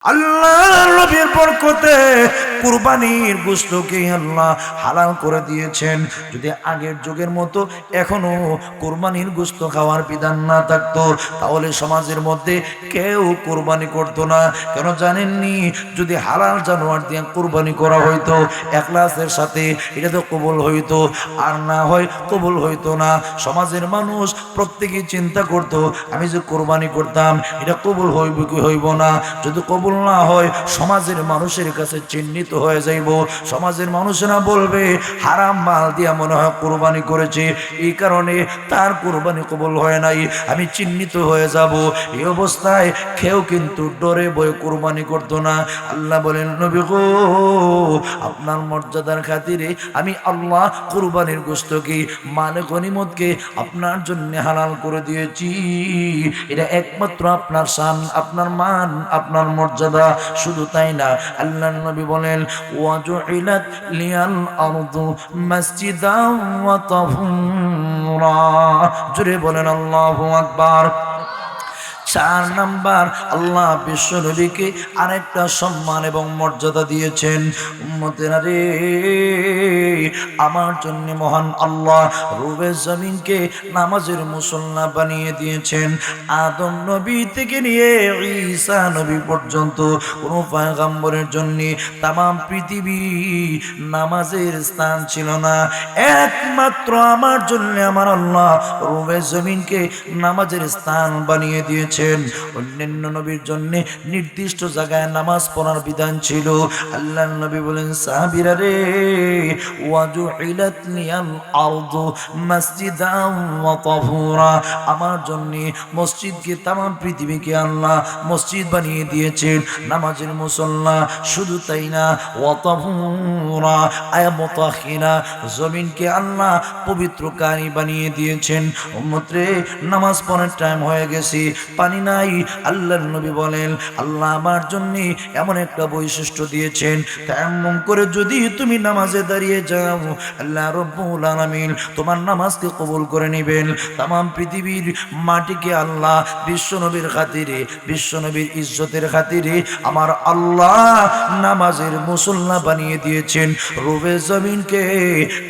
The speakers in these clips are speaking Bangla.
আল্লাহর নবীর বরকতে কুরবানির গোশতকে আল্লাহ হালাল করে দিয়েছেন। যদি আগের যুগের মতো এখনো কুরবানির গোশত খাওয়ার বিধান না থাকতো, তাহলে সমাজের মধ্যে কেউ কুরবানি করতো না। কেন জানেননি? যদি হালাল জানোয়ার দিয়ে কুরবানি করা হইতো ইখলাসের সাথে, এটা তো কবুল হইতো, আর না হয় কবুল হইতো না। সমাজের মানুষ প্রত্যেকেই চিন্তা করতো, আমি যে কুরবানি করতাম এটা কবুল হইব কি হইব না। যদি কবুল না হয়, সমাজের মানুষের কাছে চিহ্নিত হয়ে যাইব। সমাজের মানুষেরা বলবে হারাম মাল দিয়া মনে হয় কুরবানি করেছে, এই কারণে তার কুরবানি কবুল হয় নাই, আমি চিহ্নিত হয়ে যাব। এই অবস্থায় কেউ কিন্তু ডরে ভয়ে কুরবানি করতো না। আল্লাহ বলেন, নবী গো, আপনার মর্যাদার খাতিরে আমি আল্লাহ কুরবানির গোশতকে, মালে গনিমতকে আপনার জন্য হালাল করে দিয়েছি। এটা একমাত্র আপনার শান, আপনার মান, আপনার মর্যাদা। শুধু তাই না, আল্লাহর নবী বলেন, ওয়াজুইলাত লিয়াল আরদু মাসজিদাও ওয়া তাহুরা। জোরে বলেন আল্লাহু আকবার। 4 নাম্বার, আল্লাহ বিশ্ব নবীকে আরেকটা সম্মান এবং মর্যাদা দিয়েছেন। উম্মতেরা রে, আমার জন্য মহান আল্লাহ রুবে জমিনকে নামাজের মুসল্লা বানিয়ে দিয়েছেন। আদম নবী থেকে নিয়ে ঈসা নবী পর্যন্ত কোন পয়গম্বরের জন্য তামাম পৃথিবী নামাজের স্থান ছিল না। একমাত্র আমার জন্য আমার আল্লাহ রুবে জমিনকে নামাজের স্থান বানিয়ে দিয়েছেন। অন্যান্য নবীর জন্য নির্দিষ্ট জায়গায় নামাজ পড়ার বিধান ছিল। আল্লাহর নবী বলেন, সাহাবীরা রে, ওয়াজুইলাত লিয়াল আরদু মাসজিদাও ওয়া তাহুরা। আমার জন্য মসজিদকে, তামাম পৃথিবীকে আল্লাহ মসজিদ বানিয়ে দিয়েছেন, নামাজের মুসল্লা। শুধু তাই না, ওয়া তাহুরা আয়া মুতাহিরা, জমিনকে আল্লাহ পবিত্রকারী বানিয়ে দিয়েছেন। উম্মত রে, নামাজ পড়ার টাইম হয়ে গেছে, পানি নাই। আল্লাহর নবী বলেন, আল্লাহ আমার জন্য এমন একটা বৈশিষ্ট্য দিয়েছেন, তায়াম্মুম করে যদি তুমি নামাজে দাঁড়িয়ে যাও, আল্লাহ রাব্বুল আলামিন তোমার নামাজকে কবুল করে নেবেন। তামাম পৃথিবীর মাটিকে আল্লাহ বিশ্ব নবীর খাতিরে, বিশ্ব নবীর ইজ্জতের খাতিরে আমার আল্লাহ নামাজের মুসল্লা বানিয়ে দিয়েছেন। রুবে জমিনকে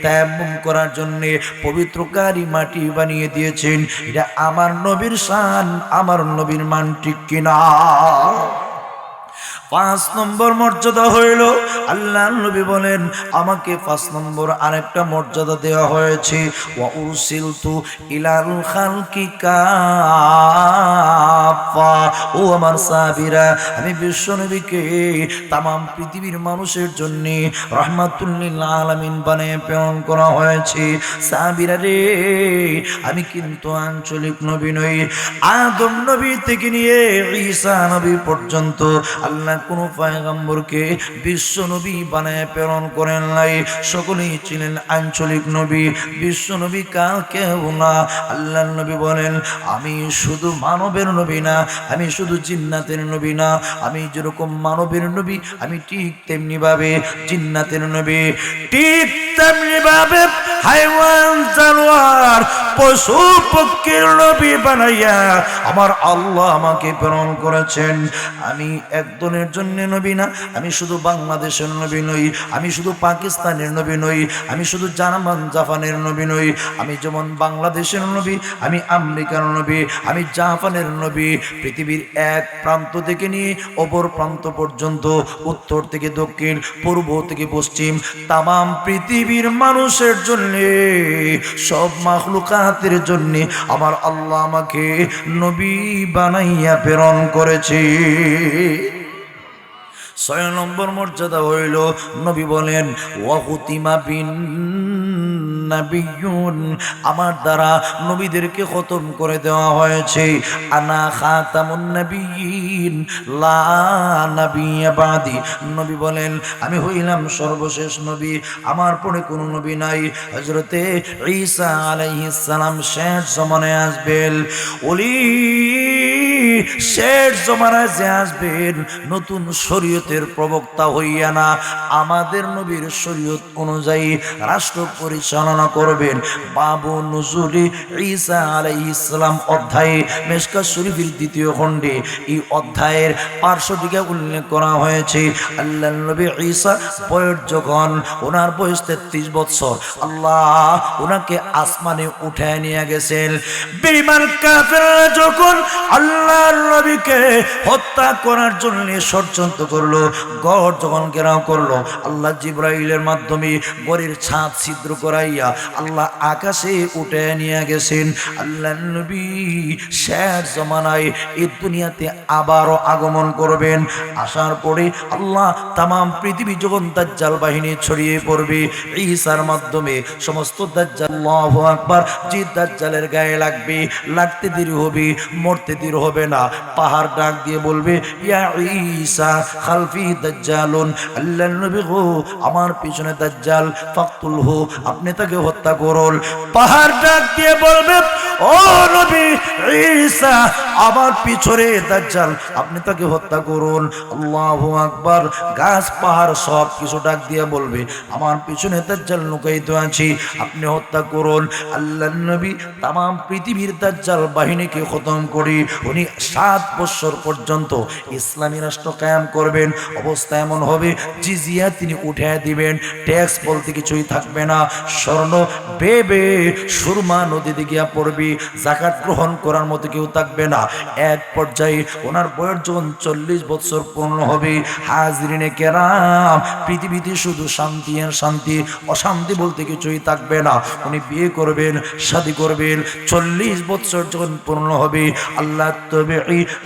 তায়াম্মুম করার জন্য পবিত্রকারী মাটি বানিয়ে দিয়েছেন। এটা আমার নবীর শান, আমার নবীর মান, ঠিক কিনা? 5 নম্বর মর্যাদা হইল, আল্লাহ নবী বলেন, আমাকে 5 নম্বর আরেকটা মর্যাদা দেওয়া হয়েছে। ওয়া উরসিলতু ইলাল খালকি কাফা। ও আমার সাহাবীরা, আমি বিশ্ব নবীকে তামাম পৃথিবীর মানুষের জন্য রাহমাতুল লিল আলামিন বানিয়ে প্রেরণ করা হয়েছে। সাহাবীরা রে, আমি কিন্তু আঞ্চলিক নবী নই। আদম নবী থেকে নিয়ে ঈসা নবী পর্যন্ত আল্লাহ কোন পয়গম্বরকে বিশ্ব নবী বানায় প্রেরণ করেন নাই। সকলেই ছিলেন আঞ্চলিক নবী। বিশ্ব নবী কেউ না। আল্লাহর নবী বলেন, আমি শুধু মানবের নবী না, আমি শুধু জিন্নাতের নবী না। আমি যেরকম মানবের নবী, আমি ঠিক তেমনি ভাবে জিন্নাতের নবী, ঠিক তেমনি ভাবে হাইওয়ান জানোয়ার পশু পক্ষীর নবী বানাইয়া আমার আল্লাহ আমাকে প্রেরণ করেছেন। আমি একজনের জন্য নবী না, আমি শুধু বাংলাদেশের নবী নই, আমি শুধু পাকিস্তানের নবী নই, আমি শুধু জাপানের নবী নই। আমি যেমন বাংলাদেশের নবী, আমি আমেরিকার নবী, আমি জাপানের নবী। পৃথিবীর এক প্রান্ত থেকে নিয়ে অপর প্রান্ত পর্যন্ত, উত্তর থেকে দক্ষিণ, পূর্ব থেকে পশ্চিম, তামাম পৃথিবীর মানুষের জন্য, সব মাখলুকাতের জন্য আমার আল্লাহ আমাকে নবী বানাইয়া প্রেরণ করেছে। 6 নম্বর মর্যাদা হইল, নবী বলেন, ওয়া হুতিমা বিন নাবিয়্যুন, আমার দ্বারা নবীদেরকে খতম করে দেওয়া হয়েছে। আনা খাতামুন নাবিয়্যিন লা নাবিয়্যা বাদি। নবী বলেন, আমি হইলাম সর্বশেষ নবী, আমার পরে কোনো নবী নাই। হযরতে ঈসা আলাইহিস সালাম শেষ জমানায় আসবেন। ওলি শেষ জমানায় যে আসবেন নতুন শরীয়তের প্রবক্তা হইয়া না, আমাদের নবীর শরীয়ত অনুযায়ী রাষ্ট্র পরিচালনা করবেন। বাবু নুজুলি ঈসা আলাইহিস সালাম অধ্যায়ে মিশকাত শরীফের দ্বিতীয় খণ্ডে এই অধ্যায়ের পার্শ্বদিকে উল্লেখ করা হয়েছে, আল্লাহর নবী ঈসা বয়স যখন ওনার বয়স 33 বছর, আল্লাহ ওনাকে আসমানে উঠায় নিয়ে গেছেন। বেঈমান কাফেররা যখন আল্লাহর নবীকে হত্যা করার জন্য ষড়যন্ত্র করলো, গড় যখন ঘেরাও করলো, আল্লাহ জিবরাইলের মাধ্যমে গড়ের ছাদ ছিদ্র করাইয়া আল্লাহ আকাশে উঠে নিয়ে গেছেন। আল্লাহর নবী শেষ জমানায় এই দুনিয়াতে আবারও আগমন করবেন। আসার পরে আল্লাহ তামাম পৃথিবী যখন দাজ্জাল বাহিনী ছড়িয়ে পড়বে, ঈসার মাধ্যমে সমস্ত দাজ্জাল, আল্লাহু আকবার, যে দাজ্জালের গায়ে লাগবে, লাগতে দেরি হবে, মরতে দেরি হবে না। পাহাড় ডাক দিয়ে বলবে, ইয়া ঈসা খালফি দাজ্জালুন, আল্লাহর নবী গো আমার পিছনে দাজ্জাল, ফাকতুলহু, আপনি তাকে হত্যা করুন। পাহাড় ডাক দিয়ে বলবে, ও নবী ঈসা আমার পিছনে দাজ্জাল, আপনি তাকে হত্যা করুন। আল্লাহু আকবার। গাছ পাহাড় সব কিছু ডাক দিয়ে বলবে, আমার পিছনে দাজ্জাল লুকায়িত আছে, আপনি হত্যা করুন। আল্লাহর নবী তামাম পৃথিবীর দাজ্জাল বাহিনীকে খতম করে উনি 7 বছর পর্যন্ত ইসলামী রাষ্ট্র কায়েম করবেন। অবস্থা এমন হবে, জিজিয়া তিনি উঠে দিবেন, ট্যাক্স বলতে কিছুই থাকবে না, স্বর্ণ বেবে সুরমা নদীতে গিয়া পড়বে, যাকাত গ্রহণ করার মতো কেউ থাকবে না। এক পর্যায়ে ওনার বয়স যখন 40 বছর পূর্ণ হবে, হাজরিনে কেরাম, পৃথিবীতে শুধু শান্তি আর শান্তি, অশান্তি বলতে কিছুই থাকবে না। উনি বিয়ে করবেন, শাদী করবেন। 40 বছর যখন পূর্ণ হবে, আল্লাহ তবে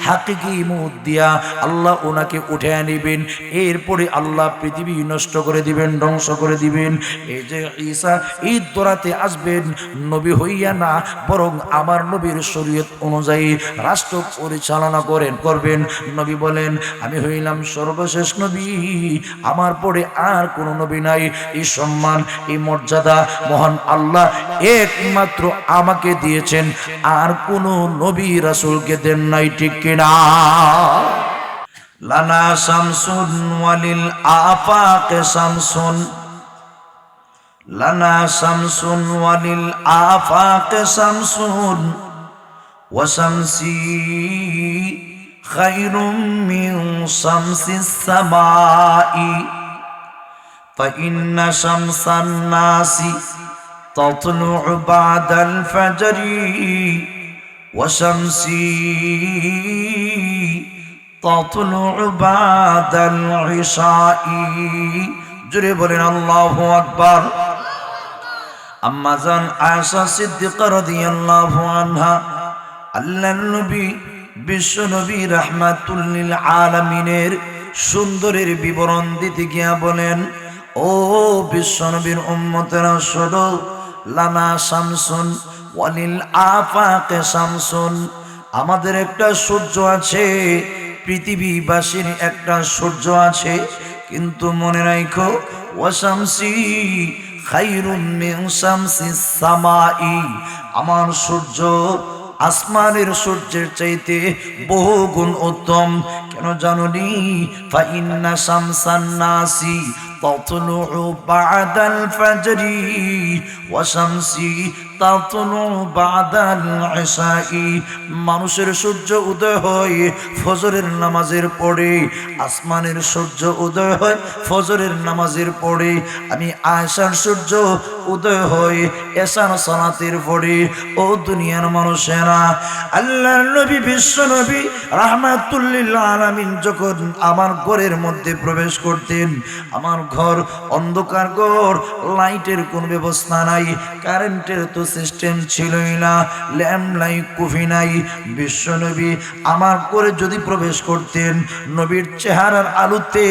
হাকিকি মুদ দিয়া আল্লাহ ওনাকে উঠে আনিবেন। এরপরে আল্লাহ পৃথিবী নষ্ট করে দিবেন, ধ্বংস করে দিবেন। এই যে ঈসা এই দরাতে আসবেন নবী হইয়া না, বরং আমার নবীর শরীয়ত অনুযায়ী রাষ্ট্র পরিচালনা করবেন। নবী বলেন, আমি হইলাম সর্বশেষ নবী, আমার পরে আর কোন নবী নাই। এই সম্মান, এই মর্যাদা মহান আল্লাহ একমাত্র আমাকে দিয়েছেন, আর কোন নবী রাসূলকে দেন নাই, ঠিক কিনা? লানা শামসুন ওয়ালিল আফাক শামসুন, লানা শামসুন ওয়ালিল আফাক শামসুন, ওয়া শামসি খায়রুম মিন শামসিস সামাই, فإن شمس الناس تطلع بعد الفجر وشمسي تطلع بعد العشاء। জোরে বলেন আল্লাহু আকবার। আম্মা জান আয়েশা সিদ্দিকা রাদিয়াল্লাহু আনহা আল্লাহর নবী বিশ্ব নবী রাহমাতুল লিল আলামিনের সুন্দরের বিবরণ দিতে গিয়া বলেন, ও বিশ্ব নবীর উম্মতেরা শোনো, লানা শামসুন ওয়ালিল আফাকে শামসুন, আমাদের একটা সূর্য আছে, পৃথিবীবাসীর একটা সূর্য আছে, কিন্তু মনে রাখো, ওয়া শামসি খায়রুম মিন শামসিস সামাই, আমার সূর্য আসমানের সূর্যের চাইতে বহু গুণ উত্তম। কেন জানুনি? ফাইন্না শামসান নাসি তাতলু বাদাল ফাজরি ওয়া শামসি তাতলু বাদাল ইশাই, মানুষের সূর্য উদয় হয় ফজরের নামাজের পরে, আসমানের সূর্য উদয় হয় ফজরের নামাজের পরে। আমি আয়েশার সূর্য উদয় হয় এশার সালাতের পরে। ও দুনিয়ার মানুষেরা, আল্লাহর নবী বিশ্ব নবী রাহমাতুল লিল আলামিন যখন আমার ঘরের মধ্যে প্রবেশ করতেন, আমার ঘর অন্ধকার ঘর, লাইটের কোনো ব্যবস্থা নাই, কারেন্টের তো সিস্টেম ছিলই না, ল্যাম্প নাই, কুফি নাই। বিশ্ব নবী আমার ঘরে যদি প্রবেশ করতেন, নবীর চেহারার আলোতে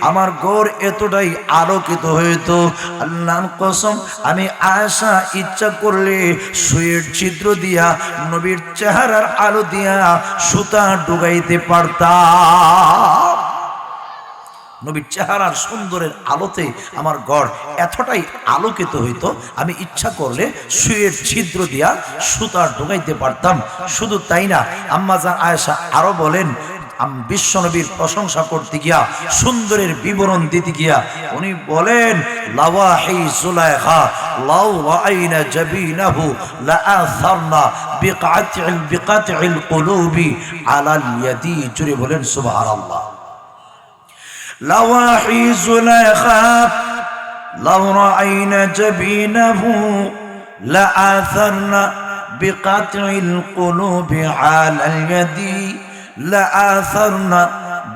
আমার ঘর এতটাই আলোকিত হইতো, আল্লাহর কসম আমি আয়েশা ইচ্ছা করলে সুইয়ের ছিদ্র দিয়া নবীর চেহারার আলো দিয়া সুতা ঢুকাইতে পারতাম। নবীর চেহারার সুন্দরের আলোতে আমার ঘর এতটাই আলোকিত হইতো, আমি ইচ্ছা করলে সুয়ের ছিদ্র দিয়া সুতা ঢুকাইতে পারতাম। শুধু তাই না, আম্মা জান আয়েশা আরো বলেন, বিশ্বনবীর প্রশংসা করতে গিয়া, সুন্দরের বিবরণ দিতে গিয়া উনি বলেন, লাওয়াহি সুলাইখা লাউ রাআইনা জাবিনাহু লাআসারনা বিকাতিল কুলুবি আলাল ইয়াদি। জুড়ে বলেন সুবহানাল্লাহ। লাওয়াহি সুলাইখা লাউ রাআইনা জাবিনাহু লাআসারনা বিকাতিল কুলুবি আলাল ইয়াদি لآثرنا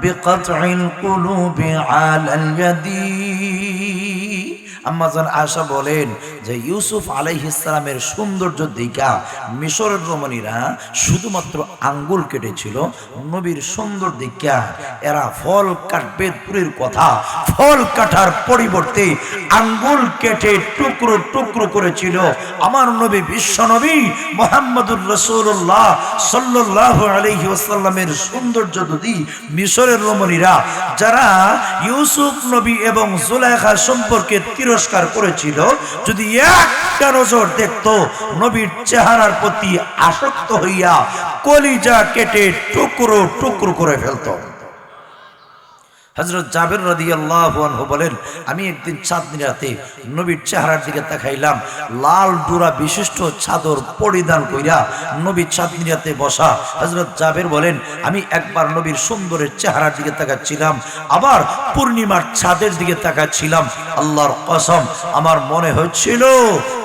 بقطع القلوب على اليد। আম্মা জান আয়েশা বলেন যে ইউসুফ আলাইহিস সালামের সৌন্দর্য দেখা মিশরের রমণীরা শুধুমাত্র আঙ্গুল কেটেছিল, নবীর সুন্দর দেখা এরা ফল কাটবে দূরের কথা, ফল কাটার পরিবর্তে আঙ্গুল কেটে টুকরো টুকরো করেছিল। আমার নবী বিশ্ব নবী মুহাম্মদুর রাসূলুল্লাহ সাল্লাল্লাহু আলাইহি ওয়াসাল্লামের সৌন্দর্য যদি মিশরের রমণীরা যারা ইউসুফ নবী এবং জুলাইখা সম্পর্কে তিরস্কার করেছিল, যদি একটা নজর দেখতো, নবীর চেহারার প্রতি আসক্ত হইয়া কলিজা কেটে টুকরো টুকরো করে ফেলতো। হযরত জাবের রাদিয়াল্লাহু আনহু বলেন, আমি একদিন চাঁদনি রাতে নবীর চেহারার দিকে তাকাইলাম, লাল ডোরা বিশিষ্ট চাদর পরিধান কইরা নবীর চাঁদনি রাতে বসা। হযরত জাবের বলেন, আমি একবার নবীর সুন্দরের চেহারার দিকে তাকাচ্ছিলাম, আবার পূর্ণিমার চাঁদের দিকে তাকাচ্ছিলাম। আল্লাহর কসম, আমার মনে হচ্ছিল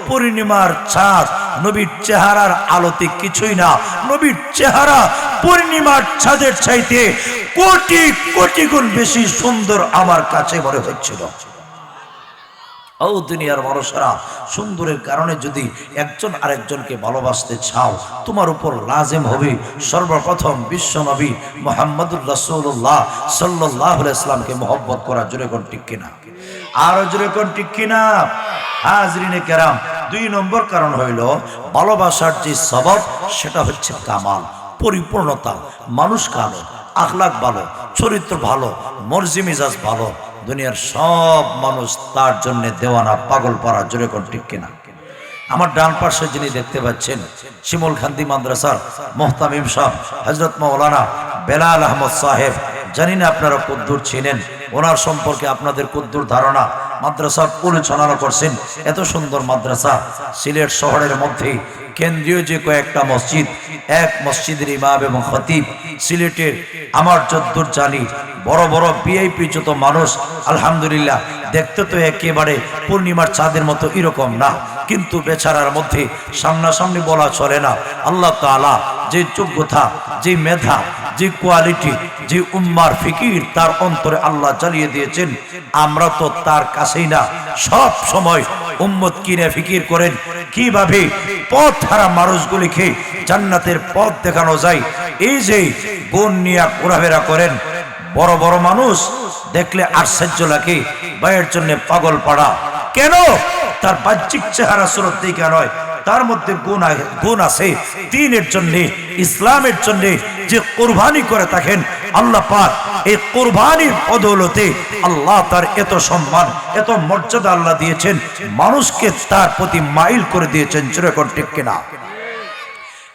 পূর্ণিমার চাঁদ নবীর চেহারার আলোতে কিছুই না, নবীর চেহারা পূর্ণিমার চাঁদের চাইতে কোটি কোটি গুণ বেশি সুন্দর আমার কাছে মনে হচ্ছিল। ও দুনিয়ার মানুষেরা, সুন্দরের কারণে যদি একজন আরেকজনকে ভালোবাসতে চাও, তোমার উপর লাজিম হবে সর্বপ্রথম বিশ্ব নবী মুহাম্মদুর রাসূলুল্লাহ সাল্লাল্লাহু আলাইহি ওয়াসাল্লামকে মহব্বত করা। জোরে কোন ঠিক কিনা? আরো জোরে কোন ঠিক কিনা? হাজরিনে কেরাম, 2 নম্বর কারণ হইল ভালোবাসার যে সবব সেটা হচ্ছে কামাল, পরিপূর্ণতা। মানুষ কালো, আখলাক ভালো, চরিত্র ভালো, মর্জি মেজাজ ভালো, দুনিয়ার সব মানুষ তার জন্য দেওয়ানা, পাগল পাড়া। জোরে কোন ঠিক কিনা? আমার ডান পাশে যিনি দেখতে পাচ্ছেন, শিমুলখান্দি মাদ্রাসার মুহতামিম সাহেব হযরত মাওলানা বেলাল আহমদ সাহেব, জানি না আপনারা কদ্দুর চিনেন, ওনার সম্পর্কে আপনাদের কদ্দুর ধারণা। মাদ্রাসা পরিচালনা করছেন, এত সুন্দর মাদ্রাসা। সিলেট শহরের মধ্যে কেন্দ্রীয় যে কয়েকটা মসজিদ, এক মসজিদের ইমাম এবং খতিব। সিলেটের আমার যদ্দূর জানি বড় বড় ভিআইপি যত মানুষ, আলহামদুলিল্লাহ, দেখতে তো একেবারে পূর্ণিমার চাঁদের মতো এরকম না, কিন্তু বেচারার মধ্যে সামনাসামনি বলা চলে না। আল্লাহ তাআলা যে যোগ্যতা, যে মেধা, যে কোয়ালিটি, যে উম্মার ফিকির তার অন্তরে আল্লাহ জ্বালিয়ে দিয়েছেন, আমরা তো তার কাছেই না। সব সময় উম্মত কিনে ফিকির করেন কিভাবে পথ হারা মানুষগুলিকে জান্নাতের পথ দেখানো যায়। এই যে গুণ নিয়ে ঘোরাফেরা করেন, বড় বড় মানুষ দেখলে আশ্চর্য লাগে, ভাইয়ের জন্য পাগল পাড়া। কেন? তার বাহ্যিক চেহারা সুরত দিকে নয়, তার মধ্যে গুণ আছে। দ্বীনের জন্য, ইসলামের জন্য যে কুরবানি করে থাকেন, আল্লাহ পাক এই কুরবানির বদৌলতে আল্লাহ তার এত সম্মান, এত মর্যাদা আল্লাহ দিয়েছেন, মানুষকে তার প্রতি মাইল করে দিয়েছেন। জোরে কোন ঠিক কিনা?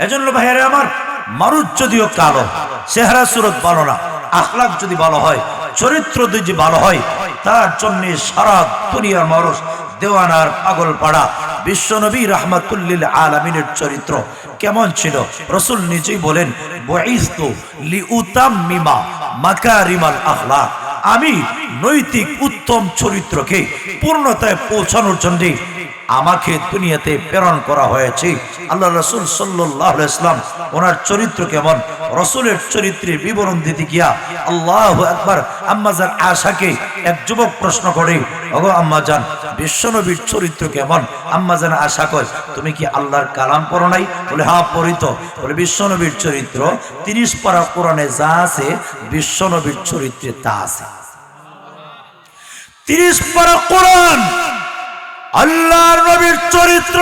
এজন্য ভাইয়ারে আমার, মানুষ যদিও কালো, চেহারা সুরত ভালো না, আখলাক যদি ভালো হয়, চরিত্র যদি ভালো হয়, তার জন্য সারা দুনিয়ার মানুষ দেওয়ানার পাগল পাড়া। বিশ্বনবী রাহমাতুল্লিল আলামিনের চরিত্র কেমন ছিল? রাসূল নিজেই বলেন, বুইসতু লিউতাম্মিমা মাকারিমাল আখলাক, আমি নৈতিক উত্তম চরিত্রকে পূর্ণতায় পৌঁছানোর জন্য আমাকে দুনিয়াতে প্রেরণ করা হয়েছে। আল্লাহ রাসূল সাল্লাল্লাহু আলাইহি ওয়াসাল্লাম ওনার চরিত্র কেমন, রাসূলের চরিত্রের বিবরণ দিতে গিয়া আল্লাহু আকবার, আম্মাজান আয়েশাকে এক যুবক প্রশ্ন করে, ওগো আম্মাজান, বিশ্বনবীর চরিত্র কেমন? আম্মাজান আয়েশা কয়, তুমি কি আল্লাহর কালাম পড়ো নাই? বলে হ্যাঁ পড়ি তো। বলে বিশ্বনবীর চরিত্র 30 পারা কোরআনে যা আছে বিশ্বনবীর চরিত্রে তা আছে। 30 পারা কোরআন আল্লাহর নবীর চরিত্র।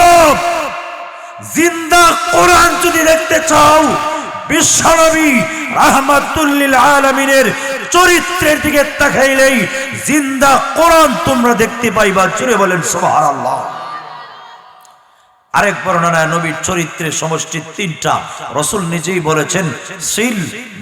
জিন্দা কোরআন যদি দেখতে চাও, বিশ্বনবী রাহমাতুল লিল আলামিনের চরিত্রের দিকে তাকাইলেই জিন্দা কোরআন তোমরা দেখতে পাইবা। জোরে বলেন সুবহানাল্লাহ। আরেক বর্ণনায় নবীর চরিত্রের সমষ্টি তিনটা। রাসূল নিজেই বলেছেন, সিল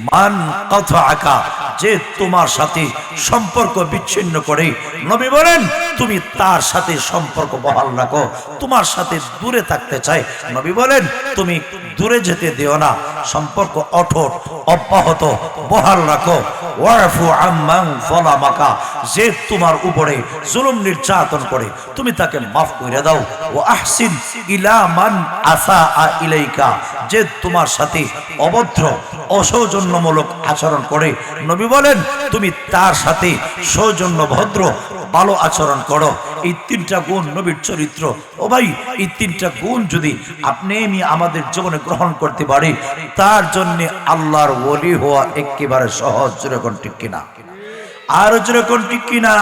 মান কাতাআকা, যে তোমার সাথে সম্পর্ক বিচ্ছিন্ন করে, নবী বলেন তুমি তার সাথে সম্পর্ক বহাল রাখো। তোমার সাথে দূরে থাকতে চায়, নবী বলেন তুমি দূরে যেতে দিও না, সম্পর্ক অটুট অব্যাহত বহাল রাখো। ওয়ারফু আম্মান যালামাকা, যে তোমার উপরে জুলুম নির্যাতন করে তুমি তাকে মাফ করে দাও। ওয়া আহসিন ইলা মান আসা ইলাইকা, যে তোমার সাথে অভদ্র অসৌজন্যমূলক আচরণ করে, নবী বলেন তুমি তার সাথে সৌজন্য ভদ্র ভালো আচরণ করো। এই তিনটা গুণ নবীর চরিত্র। ও ভাই, এই তিনটা গুণ যদি আপনি আমি আমাদের জীবনে গ্রহণ করতে পারি, তার জন্য আল্লাহর ওলি হওয়া একেবারে সহজ। যেরকম ঠিক কিনা? আর যেরকম ঠিক কিনা?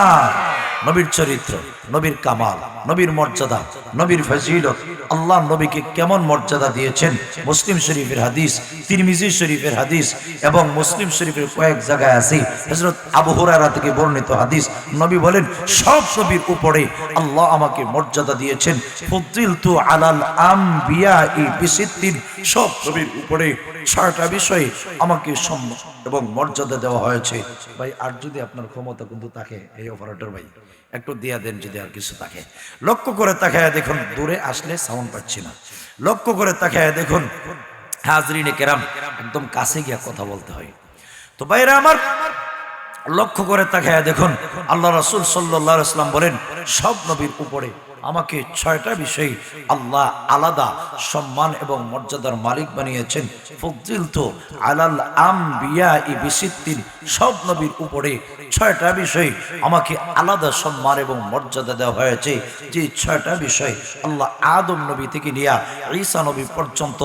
নবীর চরিত্র, নবীর কামাল, নবীর মর্যাদা, নবীর ফজিলত, আল্লাহ নবীকে কেমন মর্যাদা দিয়েছেন। মুসলিম শরীফের হাদিস, তিরমিজি শরীফের হাদিস এবং মুসলিম শরীফের কয়েক জায়গায় আছে। হযরত আবু হুরায়রা থেকে বর্ণিত হাদিস, নবী বলেন সব নবীর উপরে আল্লাহ আমাকে মর্যাদা দিয়েছেন। ফুদ্দিলতু আলাল আমবিয়াই বিসিত্তিন, সব নবীর উপরে 6টা বিষয়ে আমাকে সম্মান এবং মর্যাদা দেওয়া হয়েছে। ভাই, আর যদি আপনার ক্ষমতা কিন্তু থাকে, এই অপারেটর ভাই একটু দিয়া দেন যদি আর কিছু থাকে। লক্ষ্য করে তাকায় দেখুন, দূরে আসলে সাউন্ড পাচ্ছি না। লক্ষ্য করে তাকায় দেখুন, হাজরিনে কেরাম, একদম কাছে গিয়া কথা বলতে হয়। তো ভাইরা আমার, লক্ষ্য করে তাকায় দেখুন, আল্লাহ রাসূল সাল্লাল্লাহু আলাইহি ওয়াসাল্লাম বলেন সব নবীর উপরে আমাকে 6টা বিষয়ে আল্লাহ আলাদা সম্মান এবং মর্যাদার মালিক বানিয়েছেন। ফুদ্দিলতু আলাল আমবিয়াই বিসিত্তিন, সব নবীর উপরে 6টা বিষয় আমাকে আলাদা সম্মান এবং মর্যাদা দেওয়া হয়েছে। যে 6টা বিষয় আল্লাহ আদম নবী থেকে নিয়ে ঈসা নবী পর্যন্ত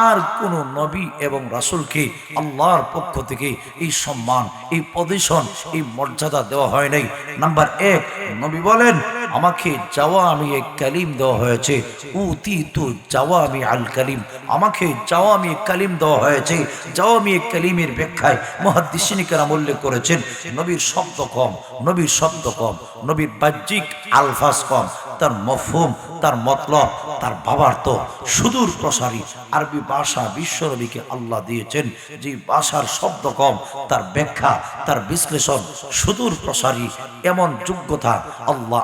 আর কোন নবী এবং রাসূলকে আল্লাহর পক্ষ থেকে এই সম্মান, এই পজিশন, এই মর্যাদা দেওয়া হয় নাই। নাম্বার 1, নবী বলেন আমাকে জাওয়ামি কালিম দেওয়া হয়েছে। উতিতু জাওয়ামি আল কালিম, আমাকে জাওয়ামি কালিম দেওয়া হয়েছে। জাওয়ামি কালিমের ব্যাখ্যায় মুহাদ্দিসিন কেরাম উল্লেখ করেছেন, নবীর শব্দ কম, নবীর শব্দ কম, নবীর বাহ্যিক আলফাজ কম, তার মফহুম, তার মতলব, তার ভাবার্থ সুদূর প্রসারী। আরবি ভাষা বিশ্বনবীকে আল্লাহ দিয়েছেন যে ভাষার শব্দ কম, তার ব্যাখ্যা, তার বিশ্লেষণ সুদূর প্রসারী। এমন যোগ্যতা আল্লাহ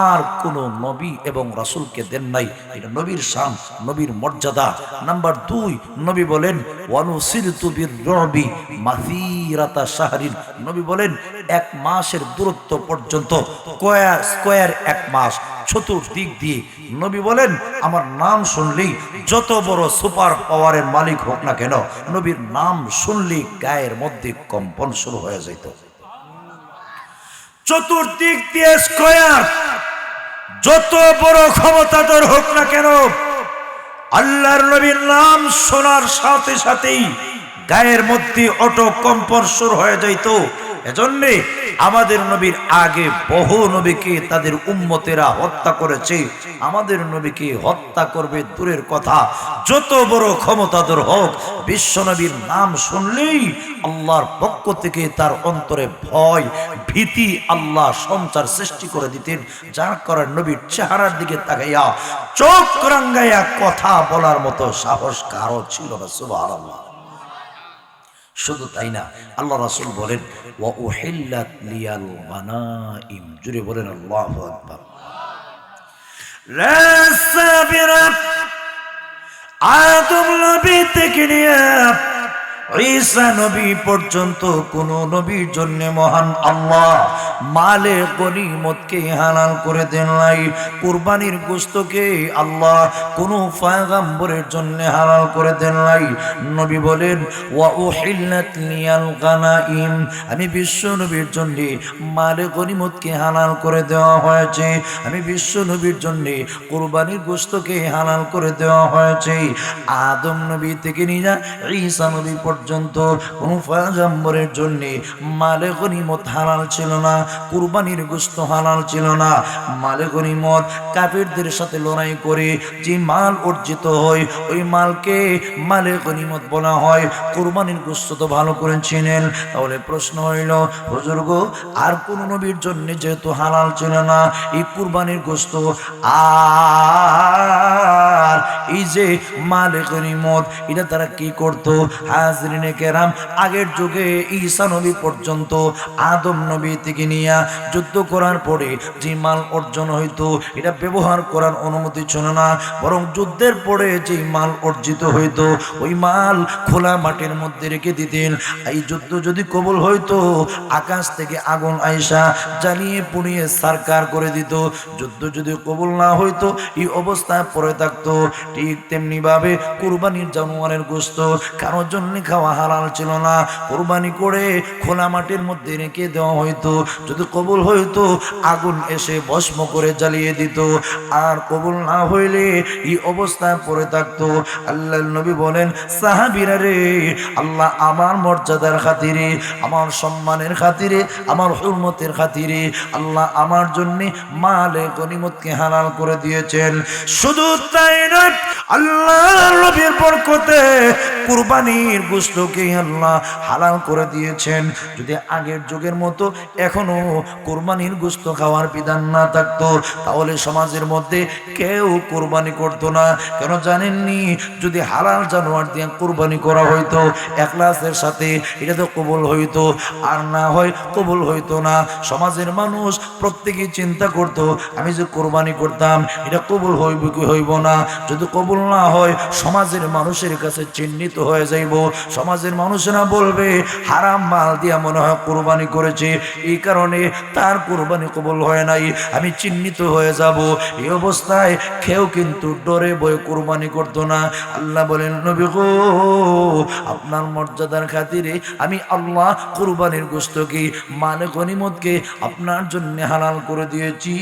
আর কোন নবী এবং রাসূলকে দেন নাই। এটা নবীর শান, নবীর মর্যাদা। নাম্বার 2, নবী বলেন ওয়ানুসিরতু বির-রুবি মাসিরাতা শাহরিন, নবী বলেন 1 মাসের দূরত্ব পর্যন্ত, স্কয়ার 1 মাস, চতুর্দিক দিয়ে নবী বলেন আমার নাম শুনলেই যত বড় সুপার পাওয়ারের মালিক হোক না কেন, নবীর নাম শুনলেই গায়ের মধ্যে কম্পন শুরু হয়ে যেত। চতুর্দিক দিয়ে স্কয়ার, যত বড় ক্ষমতাধর হোক না কেন, আল্লাহর নবীর নাম শোনার সাথে সাথেই গায়ের মধ্যে অটো কম্পন শুরু হয়ে যাইত। এজন্য আমাদের নবীর আগে বহু নবীকে তাদের উম্মতেরা হত্যা করেছে। আমাদের নবীকে হত্যা করবে দূরের কথা, যত বড় ক্ষমতাধর হোক, বিশ্ব নবীর নাম শুনলেই আল্লাহর পক্ষ থেকে তার অন্তরে ভয়, ভীতি আল্লাহ সঞ্চার সৃষ্টি করে দিতেন। যার কারণে নবীর চেহারার দিকে তাকাইয়া চোখ রাঙ্গাইয়া কথা বলার মতো সাহস কারো ছিল না। সুবহানাল্লাহ। শুধু তাই না, আল্লাহ রাসূল বলেন ওয়া উহিল্লাত লিয়াল গানাইম, জুড়ে বলেন আল্লাহু আকবার। লা সাবিরা, আদম নবী থেকে নিয়ে ঈসা নবী পর্যন্ত কোন নবীর জন্য মহান আল্লাহ মালে গনিমতকে হালাল করে দেন নাই। কুরবানির গোশতকে আল্লাহ কোন পয়গম্বরের জন্য হালাল করে দেন নাই। নবী বলেন ওয়া উহিল্লাত লিয়াল গানাইম, আমি বিশ্ব নবীর জন্য মালে গনিমতকে হালাল করে দেওয়া হয়েছে, আমি বিশ্ব নবীর জন্য কুরবানির গোশতকে হালাল করে দেওয়া হয়েছে। আদম নবী থেকে নিয়ে ঈসা নবী পর্যন্ত কোন পয়গম্বরের জন্য মালে গনিমত হালাল ছিল না, কুরবানির গোশত হালাল ছিল না। মালে গনিমত কাফিরদের সাথে লড়াই করে যে মাল অর্জিত হয় ওই মালকে মালে গনিমত বলা হয়। কুরবানির গোশত তো ভালো করে চিনেন। তাহলে প্রশ্ন হইল, হুজুর গো, আর কোন নবীর জন্য যেহেতু হালাল ছিল না এই কুরবানির গোশত, আর এই যে মালে গনিমত এটা তারা কি করতো? হাজরিনে কেরাম, আগের যুগে ঈসা নবী পর্যন্ত আদম নবী থেকে নিয়ে যুদ্ধ করার পরে যে মাল অর্জন হইতো এটা ব্যবহার করার অনুমতি ছিল না, বরং যুদ্ধের পরে যে মাল অর্জিত হইতো ওই মাল খোলা মাটির মধ্যে রেখে দিতেন। এই যুদ্ধ যদি কবুল হইতো আকাশ থেকে আগুন আইসা জ্বালিয়ে পুড়িয়ে সারকার করে দিত। যুদ্ধ যদি কবুল না হইতো এই অবস্থায় পড়ে থাকতো। ঠিক তেমনি ভাবে কুরবানির জানোয়ারের গোশত কারোর জন্য খাওয়া হালাল ছিল না। কুরবানি করে খোলা মাটির মধ্যে রেখে দেওয়া হইতো। যদি কবুল হইতো আগুন এসে ভস্ম করে জ্বালিয়ে দিত। আর কবুল না হইলে এই অবস্থায় পড়ে থাকতো। আল্লাহর নবী বলেন, সাহাবীরা রে, আল্লাহ আমার মর্যাদার খাতিরে, আমার সম্মানের খাতিরে, আমার হুরমতের খাতিরে আল্লাহ আমার জন্য মালে গনিমতকে হালাল করে দিয়েছেন। শুধু তাই নয়, আল্লাহর নবীর বরকতে কুরবানির গোশতকে আল্লাহ হালাল করে দিয়েছেন। যদি আগের যুগের মতো এখনো কুরবানির গোশত খাওয়ার বিধান না থাকতো তাহলে সমাজের মধ্যে কেউ কুরবানি করতো না। কেন জানেননি? যদি হালাল জানোয়ার দিয়ে কুরবানি করা হইতো ইখলাসের সাথে এটা তো কবুল হইতো, আর না হয় কবুল হইতো না। সমাজের মানুষ প্রত্যেকে চিন্তা করতো আমি যে কুরবানি করতাম এটা কবুল হইব কি হইব না। যদি কবুল না হয় সমাজের মানুষের কাছে চিহ্নিত হয়ে যাইব। সমাজের মানুষেরা বলবে হারাম মাল দিয়া মনে হয় কুরবানি করেছে, এই কারণে তার কুরবানি কবুল হয় নাই, আমি চিহ্নিত হয়ে যাব। এই অবস্থায় কেউ কিন্তু ডরে ভয়ে কুরবানি করতো না। আল্লাহ বলেন, নবী গো, আপনার মর্যাদার খাতিরে আমি আল্লাহ কুরবানির গোশতকে মালে গনিমতকে আপনার জন্য হালাল করে দিয়েছি।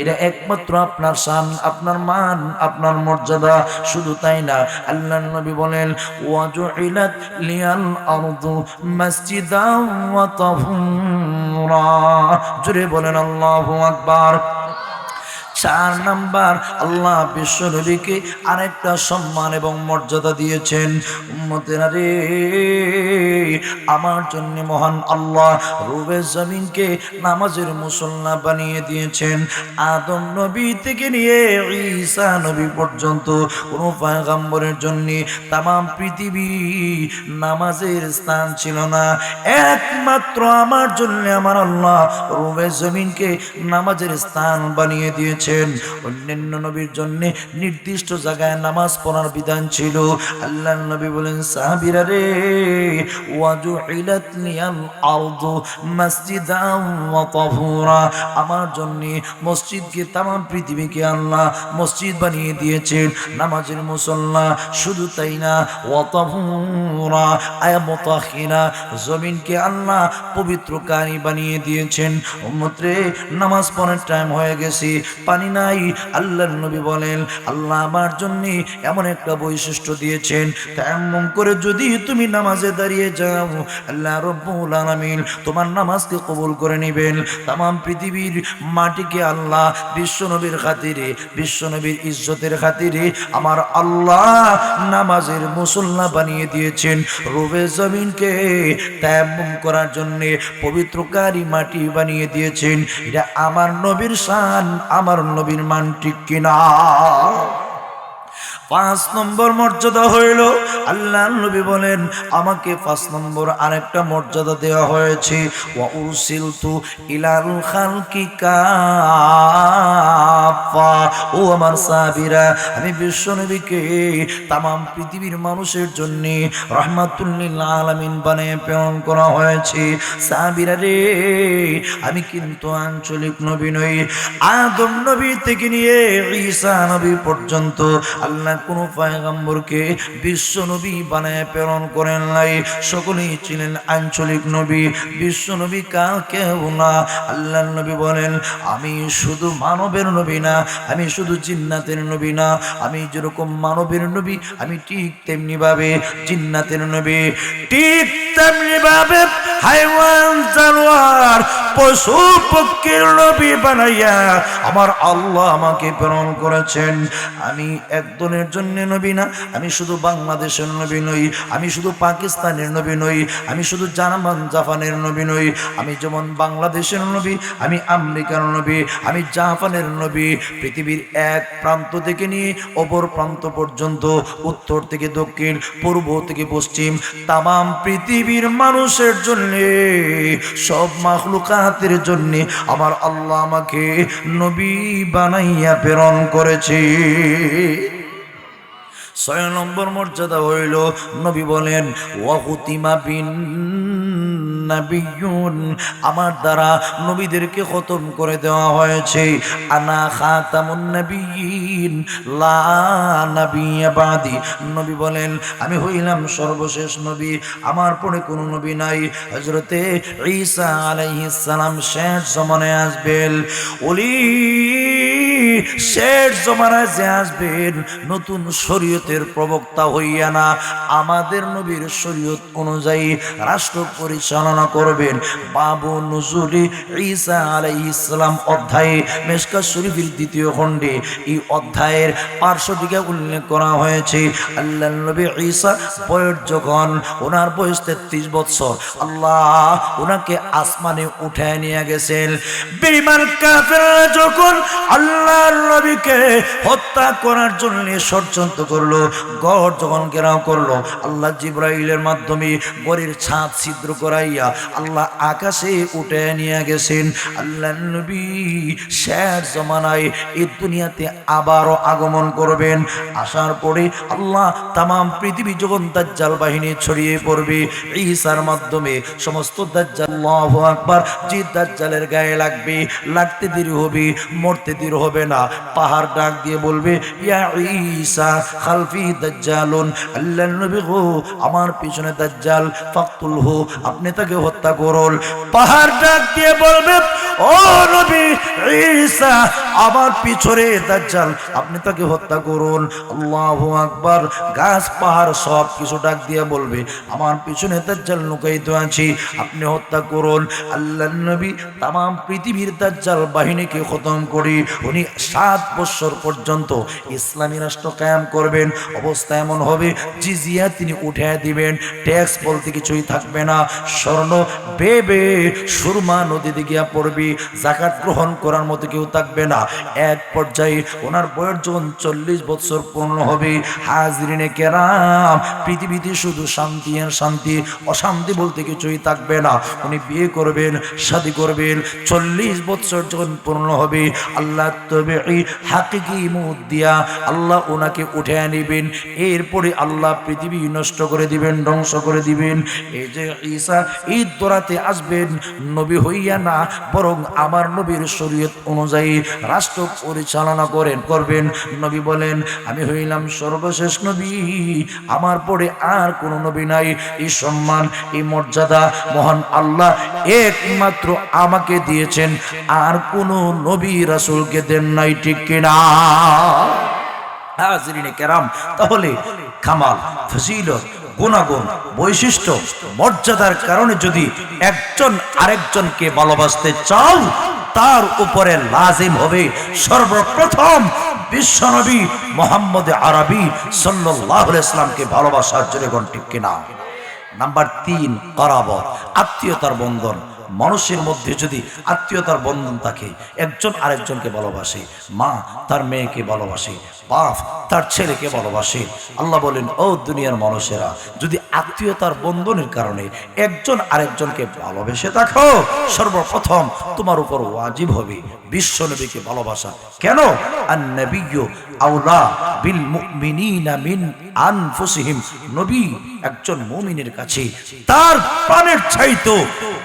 এটা একমাত্র আপনার শান, আপনার মান, আপনার মর্যাদা। শুধু তাই না, আল্লাহর নবী বলেন, ওয়াজুইলাত লিয়াল আরদু মাসজিদান ওয়া তাহুরা। জোরে বলেন আল্লাহু আকবার। 4 নাম্বার, আল্লাহ বিশ্ব নবীকে আরেকটা সম্মান এবং মর্যাদা দিয়েছেন। উম্মতেরা রে, আমার জন্য মহান আল্লাহ রুবে জমিনকে নামাজের মুসল্লা বানিয়ে দিয়েছেন। আদম নবী থেকে নিয়ে ঈসা নবী পর্যন্ত কোনো পয়গম্বরের জন্য তামাম পৃথিবী নামাজের স্থান ছিল না। একমাত্র আমার জন্য আমার আল্লাহ রুবে জমিনকে নামাজের স্থান বানিয়ে দিয়েছেন। অন্যান্য নবীর জন্য নির্দিষ্ট জায়গায় নামাজ পড়ার বিধান ছিল। আল্লাহর নবী বলেন, সাহাবীরা রে, ওয়াজুইলাত লিয়াল আরদু মাসজিদান ওয়া তাহুরা। আমার জন্য মসজিদকে, তামাম পৃথিবীকে আল্লাহ মসজিদ বানিয়ে দিয়েছেন, নামাজের মুসল্লা। শুধু তাই না, ওয়া তাহুরা আয়া মুতাহিরা, জমিনকে আল্লাহ পবিত্রকারী বানিয়ে দিয়েছেন। উম্মত রে, নামাজ পড়ার টাইম হয়ে গেছে, পানি নাই। আল্লাহর নবী বলেন, আল্লাহ আমার জন্য এমন একটা বৈশিষ্ট্য দিয়েছেন, তেমন করে যদি তুমি নামাজে দাঁড়িয়ে যাও আল্লাহ রাব্বুল আলামিন তোমার নামাজকে কবুল করে নেবেন। তামাম পৃথিবীর মাটিকে আল্লাহ বিশ্ব নবীর খাতিরে, বিশ্ব নবীর ইজ্জতের খাতিরে আমার আল্লাহ নামাজের মুসল্লা বানিয়ে দিয়েছেন। রুবে জমিনকে তায়াম্মুম করার জন্য পবিত্রকারী মাটি বানিয়ে দিয়েছেন। এটা আমার নবীর শান, আমার নবীর মান, ঠিক কিনা? 5 নম্বর মর্যাদা হইল, আল্লাহ নবী বলেন, আমাকে 5 নম্বর আরেকটা মর্যাদা দেওয়া হয়েছে। ওয়া উরসিলতু ইলাল খালকি কাফা। ও আমার সাহাবীরা, আমি বিশ্ব নবীকে তামাম পৃথিবীর মানুষের জন্য রাহমাতুল লিল আলামিন বানিয়ে প্রেরণ করা হয়েছে। সাহাবীরা রে, আমি কিন্তু আঞ্চলিক নবী নই। আদম নবী থেকে নিয়ে ঈসা নবী পর্যন্ত আল্লাহ কোনো পয়গম্বরকে বিশ্ব নবী বানায় প্রেরণ করেন নাই। সকলেই ছিলেন আঞ্চলিক নবী, বিশ্ব নবী কেউ না। আল্লাহর নবী বলেন, আমি শুধু মানবের নবী না, আমি শুধু জিন্নাতের নবী না, আমি যেরকম মানবের নবী আমি ঠিক তেমনি ভাবে জিন্নাতের নবী, ঠিক তেমনি ভাবে হাইওয়ান জানোয়ার পশু পক্ষীর নবী বানাইয়া আমার আল্লাহ আমাকে প্রেরণ করেছেন। আমি একজনের জন্য নবী না, আমি শুধু বাংলাদেশের নবী নই, আমি শুধু পাকিস্তানের নবী নই, আমি শুধু জাপানের নবী নই। আমি যেমন বাংলাদেশের নবী, আমি আমেরিকার নবী, আমি জাপানের নবী। পৃথিবীর এক প্রান্ত থেকে নিয়ে অপর প্রান্ত পর্যন্ত, উত্তর থেকে দক্ষিণ, পূর্ব থেকে পশ্চিম, তামাম পৃথিবীর মানুষের জন্য, সব মাখলুকাতের জন্য আমার আল্লাহ আমাকে নবী বানাইয়া প্রেরণ করেছে। 6 নম্বর মর্যাদা হইল, নবী বলেন ওয়াহুতিমা বিন নাবিয়্যুন, আমার দ্বারা নবীদেরকে খতম করে দেওয়া হয়েছে। আনা খাতামুন নাবিয়্যিন লা নাবিয়্যা বাদি, নবী বলেন আমি হইলাম সর্বশেষ নবী, আমার পরে কোনো নবী নাই। হযরতে ঈসা আলাইহিস সালাম শেষ জমানায় আসবেন, ওলি শেষ জমানায় যে আসবেন নতুন শরীয়তের প্রবক্তা হইয়া না, আমাদের নবীর শরীয়ত অনুযায়ী রাষ্ট্র পরিচালনা করবেন। বাবু নুজুলি ঈসা আলাইহিস সালাম অধ্যায়ে মিশকাত শরীফের 2য় খণ্ডে এই অধ্যায়ের পার্শ্বদিকে উল্লেখ করা হয়েছে, আল্লাহর নবী ঈসা বয়স যখন ওনার বয়স 33 বছর, আল্লাহ ওনাকে আসমানে উঠায় নিয়ে গেছেন। বেঈমান কাফেররা যখন আল্লাহর নবীকে হত্যা করার জন্য ষড়যন্ত্র করলো, গড় যখন ঘেরাও করলো, আল্লাহ জিবরাইলের মাধ্যমে গড়ের ছাদ ছিদ্র করাইয়া আল্লাহ আকাশে উঠে নিয়ে গেছেন। আল্লাহর নবী শেষ জমানায় এই দুনিয়াতে আবারও আগমন করবেন। আসার পরে আল্লাহ তামাম পৃথিবী যখন দাজ্জাল বাহিনী ছড়িয়ে পড়বে, ঈসার মাধ্যমে সমস্ত দাজ্জাল, আল্লাহু আকবার, যে দাজ্জালের গায়ে লাগবে, লাগতে দেরি হবে, মরতে দেরি হবে না। পাহাড় ডাক দিয়ে বলবে, ইয়া ঈসা খালফি দাজ্জালুন, আল্লাহর নবী গো আমার পিছনে দাজ্জাল, ফাকতুলহু, আপনি তাকে হত্যা করুন। পাহাড় ডাক দিয়ে বলবে, ও নবী ঈসা আমার পিছনে দাজ্জাল, আপনি তাকে হত্যা করুন। আল্লাহু আকবার, গাছ পাহাড় সব কিছু ডাক দিয়ে বলবে, আমার পিছনে দাজ্জাল লুকায়িত আছে, আপনি হত্যা করুন। আল্লাহর নবী তামাম পৃথিবীর দাজ্জাল বাহিনীকে খতম করে উনি 7 বছর পর্যন্ত ইসলামী রাষ্ট্র কায়েম করবেন। অবস্থা এমন হবে, জিজিয়া তিনি উঠে দিবেন, ট্যাক্স বলতে কিছুই থাকবে না, স্বর্ণ বেবে সুরমা নদীতে গিয়া পড়বে, যাকাত গ্রহণ করার মতো কেউ থাকবে না। এক পর্যায়ে ওনার বয়স যখন 40 বছর পূর্ণ হবে, হাজরিনে কেরাম, পৃথিবীতে শুধু শান্তি আর শান্তি, অশান্তি বলতে কিছুই থাকবে না। উনি বিয়ে করবেন, শাদী করবেন। 40 বছর যখন পূর্ণ হবে, আল্লাহ তবে হাকিকি মুদ দিয়া আল্লাহ ওনাকে উঠে নেবেন। এরপরে আল্লাহ পৃথিবী নষ্ট করে দিবেন, ধ্বংস করে দিবেন। এই যে ঈসা ঈদ দরাতে আসবেন, নবী হইয়া না, বরং আমার নবীর শরীয়ত অনুযায়ী রাষ্ট্র পরিচালনা করবেন। নবী বলেন আমি হইলাম সর্বশেষ নবী, আমার পরে আর কোনো নবী নাই। এই সম্মান, এই মর্যাদা মহান আল্লাহ একমাত্র আমাকে দিয়েছেন, আর কোনো নবী রাসূলকে দেন নাই, ঠিক কিনা? হাজরিনে কেরাম, তাহলে কামাল, ফজিলত, গুণাগুণ, বৈশিষ্ট্য, মর্যাদার কারণে যদি একজন আরেকজনকে ভালোবাসতে চাও, তার উপরে লাজিম হবে সর্বপ্রথম বিশ্বনবী মুহাম্মদ আরবি সাল্লাল্লাহু আলাইহি সাল্লামকে ভালোবাসার জন্য, ঠিক কিনা? নাম্বার 3, করাবত, আত্মীয়তার বন্ধন। মানুষের মধ্যে যদি আত্মীয়তার বন্ধন থাকে, একজন আরেকজনকে ভালোবাসে, মা তার মেয়েকে ভালোবাসে, বাপ তার ছেলেকে ভালোবাসে। আল্লাহ বলেন, ও দুনিয়ার মানুষেরা, যদি আত্মীয়তার বন্ধনের কারণে একজন আরেকজনকে ভালোবেসে থাকো, সর্বপ্রথম তোমার উপর ওয়াজিব হবে বিশ্ব নবীকে ভালোবাসা। কেন? আন-নাবিয়্যু আওলা বিল মুমিনিনা মিন আনফুসিহিম, নবী একজন মুমিনের কাছে তার প্রাণের চাইতে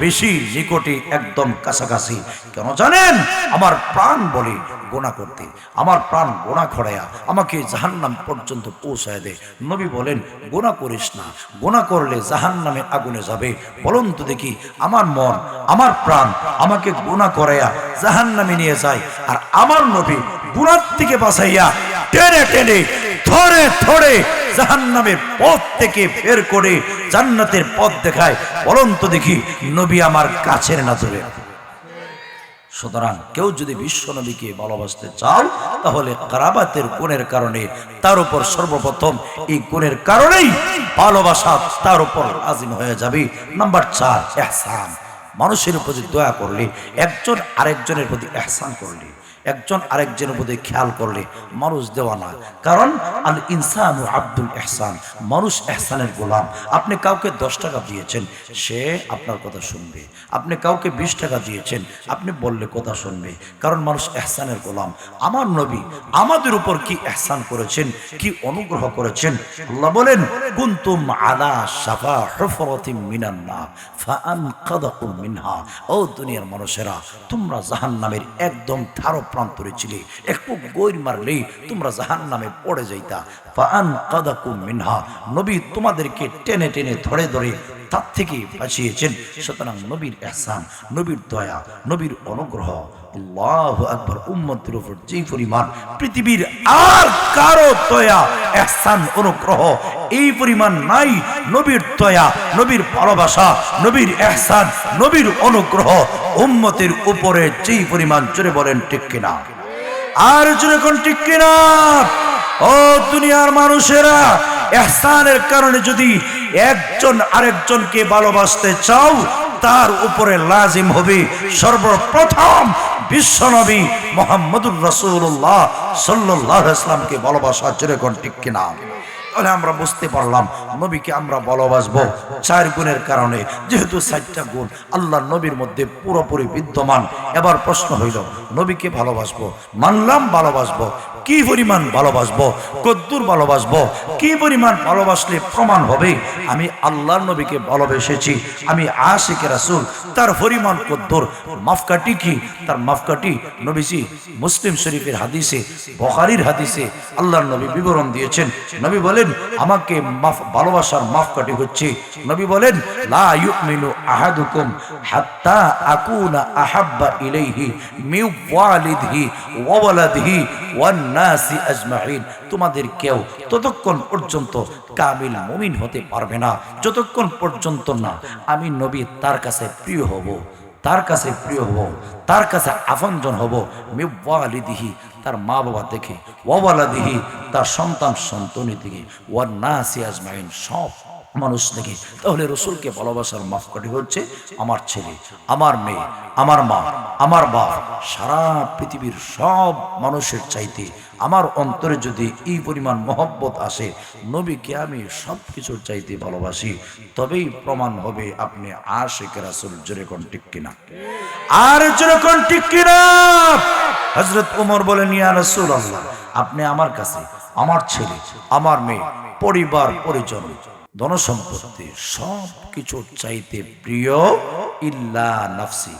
বেশি নিকটে, একদম কাছাকাছি। কেন জানেন? আমার প্রাণ বলে গোনা করতে, আমার প্রাণ গোনা খড়াইয়া আমাকে জাহান্নাম পর্যন্ত পৌঁছায় দেয়। নবী বলেন গোনা করিস না, গোনা করলে জাহান্নামের আগুনে যাবে। বলুন তো দেখি, আমার মন আমার প্রাণ আমাকে গোনা করাইয়া জাহান্নামে নিয়ে যায়, আর আমার নবী গুনাহ থেকে বাঁচাইয়া টেনে টেনে ধরে ধরে জাহান্নামের পথ থেকে বের করে জান্নাতের পথ দেখায়। বলুন তো দেখি, নবী আমার কাছের না দূরে? সুতরাং কেউ যদি বিশ্ব নবীকে ভালোবাসতে চাও, তাহলে কারাবাতের গুণের কারণে তার উপর সর্বপ্রথম এই গুণের কারণেই ভালোবাসা তার উপর আজিম হয়ে যাবে। নাম্বার 4, ইহসান। মানুষের প্রতি দয়া করলে, একজন আরেকজনের প্রতি ইহসান করলে, একজন আরেকজনের প্রতি খেয়াল করলে মানুষ দেওয়ানা। কারণ আল ইনসানু আব্দুল ইহসান, মানুষ ইহসানের গোলাম। আপনি কাউকে 10 টাকা দিয়েছেন, সে আপনার কথা শুনবে। আপনি কাউকে 20 টাকা দিয়েছেন, আপনি বললে কথা শুনবে, কারণ মানুষ ইহসানের গোলাম। আমার নবী আমাদের উপর কি ইহসান করেছেন, কি অনুগ্রহ করেছেন। আল্লাহ বলেন কুনতুম আলা শাফা হুফরাতিন মিনান নার ফাআনকাযাকুম মিনহা। ও দুনিয়ার মানুষেরা, তোমরা জাহান্নামের একদম ধার প্রান্তরে ছিলে, একটু গৈর মারলেই তোমরা জাহান্নামে পড়ে যাইতা। ফাআনকাযাকুম মিনহা, নবী তোমাদেরকে টেনে টেনে ধরে ধরে তার থেকে বাঁচিয়েছেন। সুতরাং নবীর ইহসান, নবীর দয়া, নবীর অনুগ্রহ, আল্লাহু আকবার, উম্মতের উপর যে পরিমাণ পৃথিবীর আর কারো দয়া, ইহসান, অনুগ্রহ এই পরিমাণ নাই। নবীর দয়া, নবীর ভালোবাসা, নবীর ইহসান, নবীর অনুগ্রহ উম্মতের উপরে যেই পরিমাণ, জোরে বলেন ঠিক কিনা? আর জোরে কোন ঠিক কিনা? ও দুনিয়ার মানুষেরা, ইহসানের কারণে যদি একজন আরেকজনকে ভালোবাসতে চাও, তার উপরে লাজিম হবে সর্বপ্রথম বিশ্বনবী মুহাম্মদুর রাসূলুল্লাহ সাল্লাল্লাহু আলাইহি ওয়াসাল্লামকে ভালোবাসা। জোরে কোন ঠিক কিনা? তাহলে আমরা বুঝতে পারলাম নবীকে আমরা ভালোবাসবো 4 গুণের কারণে। যেহেতু 4টা গুণ আল্লাহ নবীর মধ্যে পুরোপুরি বিদ্যমান। এবার প্রশ্ন হইল, নবীকে ভালোবাসবো, মানলাম ভালোবাসবো, কি পরিমাণ ভালোবাসবো, কদ্দুর ভালোবাসবো, কি পরিমাণ ভালোবাসলে প্রমাণ হবে আমি আল্লাহর নবীকে ভালোবেসেছি, আমি আশিকে রাসূল, তার পরিমাণ কদ্দুর, মাপকাঠি কি? তার মাপকাঠি নবীজি মুসলিম শরীফের হাদিসে, বুখারীর হাদিসে আল্লাহর নবী বিবরণ দিয়েছেন। নবী বলেন আমাকে ভালোবাসার মাপকাঠি হচ্ছে, নবী বলেন লা ইউমিনু আহাদুকুম হাত্তা আকুনা আহাব্বা ইলাইহি মিন ওয়ালিদিহি ওয়া ওয়ালাদিহি ওয়ান নাসি আজমাইন। তোমাদের কেউ ততক্ষণ পর্যন্ত কামিল মুমিন হতে পারবে না যতক্ষণ পর্যন্ত না আমি নবী তার কাছে প্রিয় হব, তার কাছে প্রিয় হব, তার কাছে আপনজন হব। মিন ওয়ালিদিহি, তার মা বাবা থেকে, ওয়ালাদিহি, তার সন্তান সন্ততি থেকে, ওয়ান নাসি আজমাইন, সব মানুষ থেকে। তাহলে রসুলকে ভালোবাসার মাপকাঠি হচ্ছে আমার ছেলে, আমার মেয়ে, আমার মা, আমার বাপ, সারা পৃথিবীর সব মানুষের চাইতে আমার অন্তরে যদি এই পরিমাণ মহব্বত আসে, নবীকে আমি সব কিছুর চাইতে ভালোবাসি, তবেই প্রমাণ হবে আপনি আশিকে রাসূল। জোরে কোন ঠিক কিনা? আর জোরে কোন ঠিক কিনা? হযরত ওমর বলেন ইয়া রাসূলুল্লাহ, আপনি আমার কাছে আমার ছেলে, আমার মেয়ে, পরিবার পরিজন, ধনসম্পত্তি সব কিছু চাইতে প্রিয়, ইল্লা নাফসি,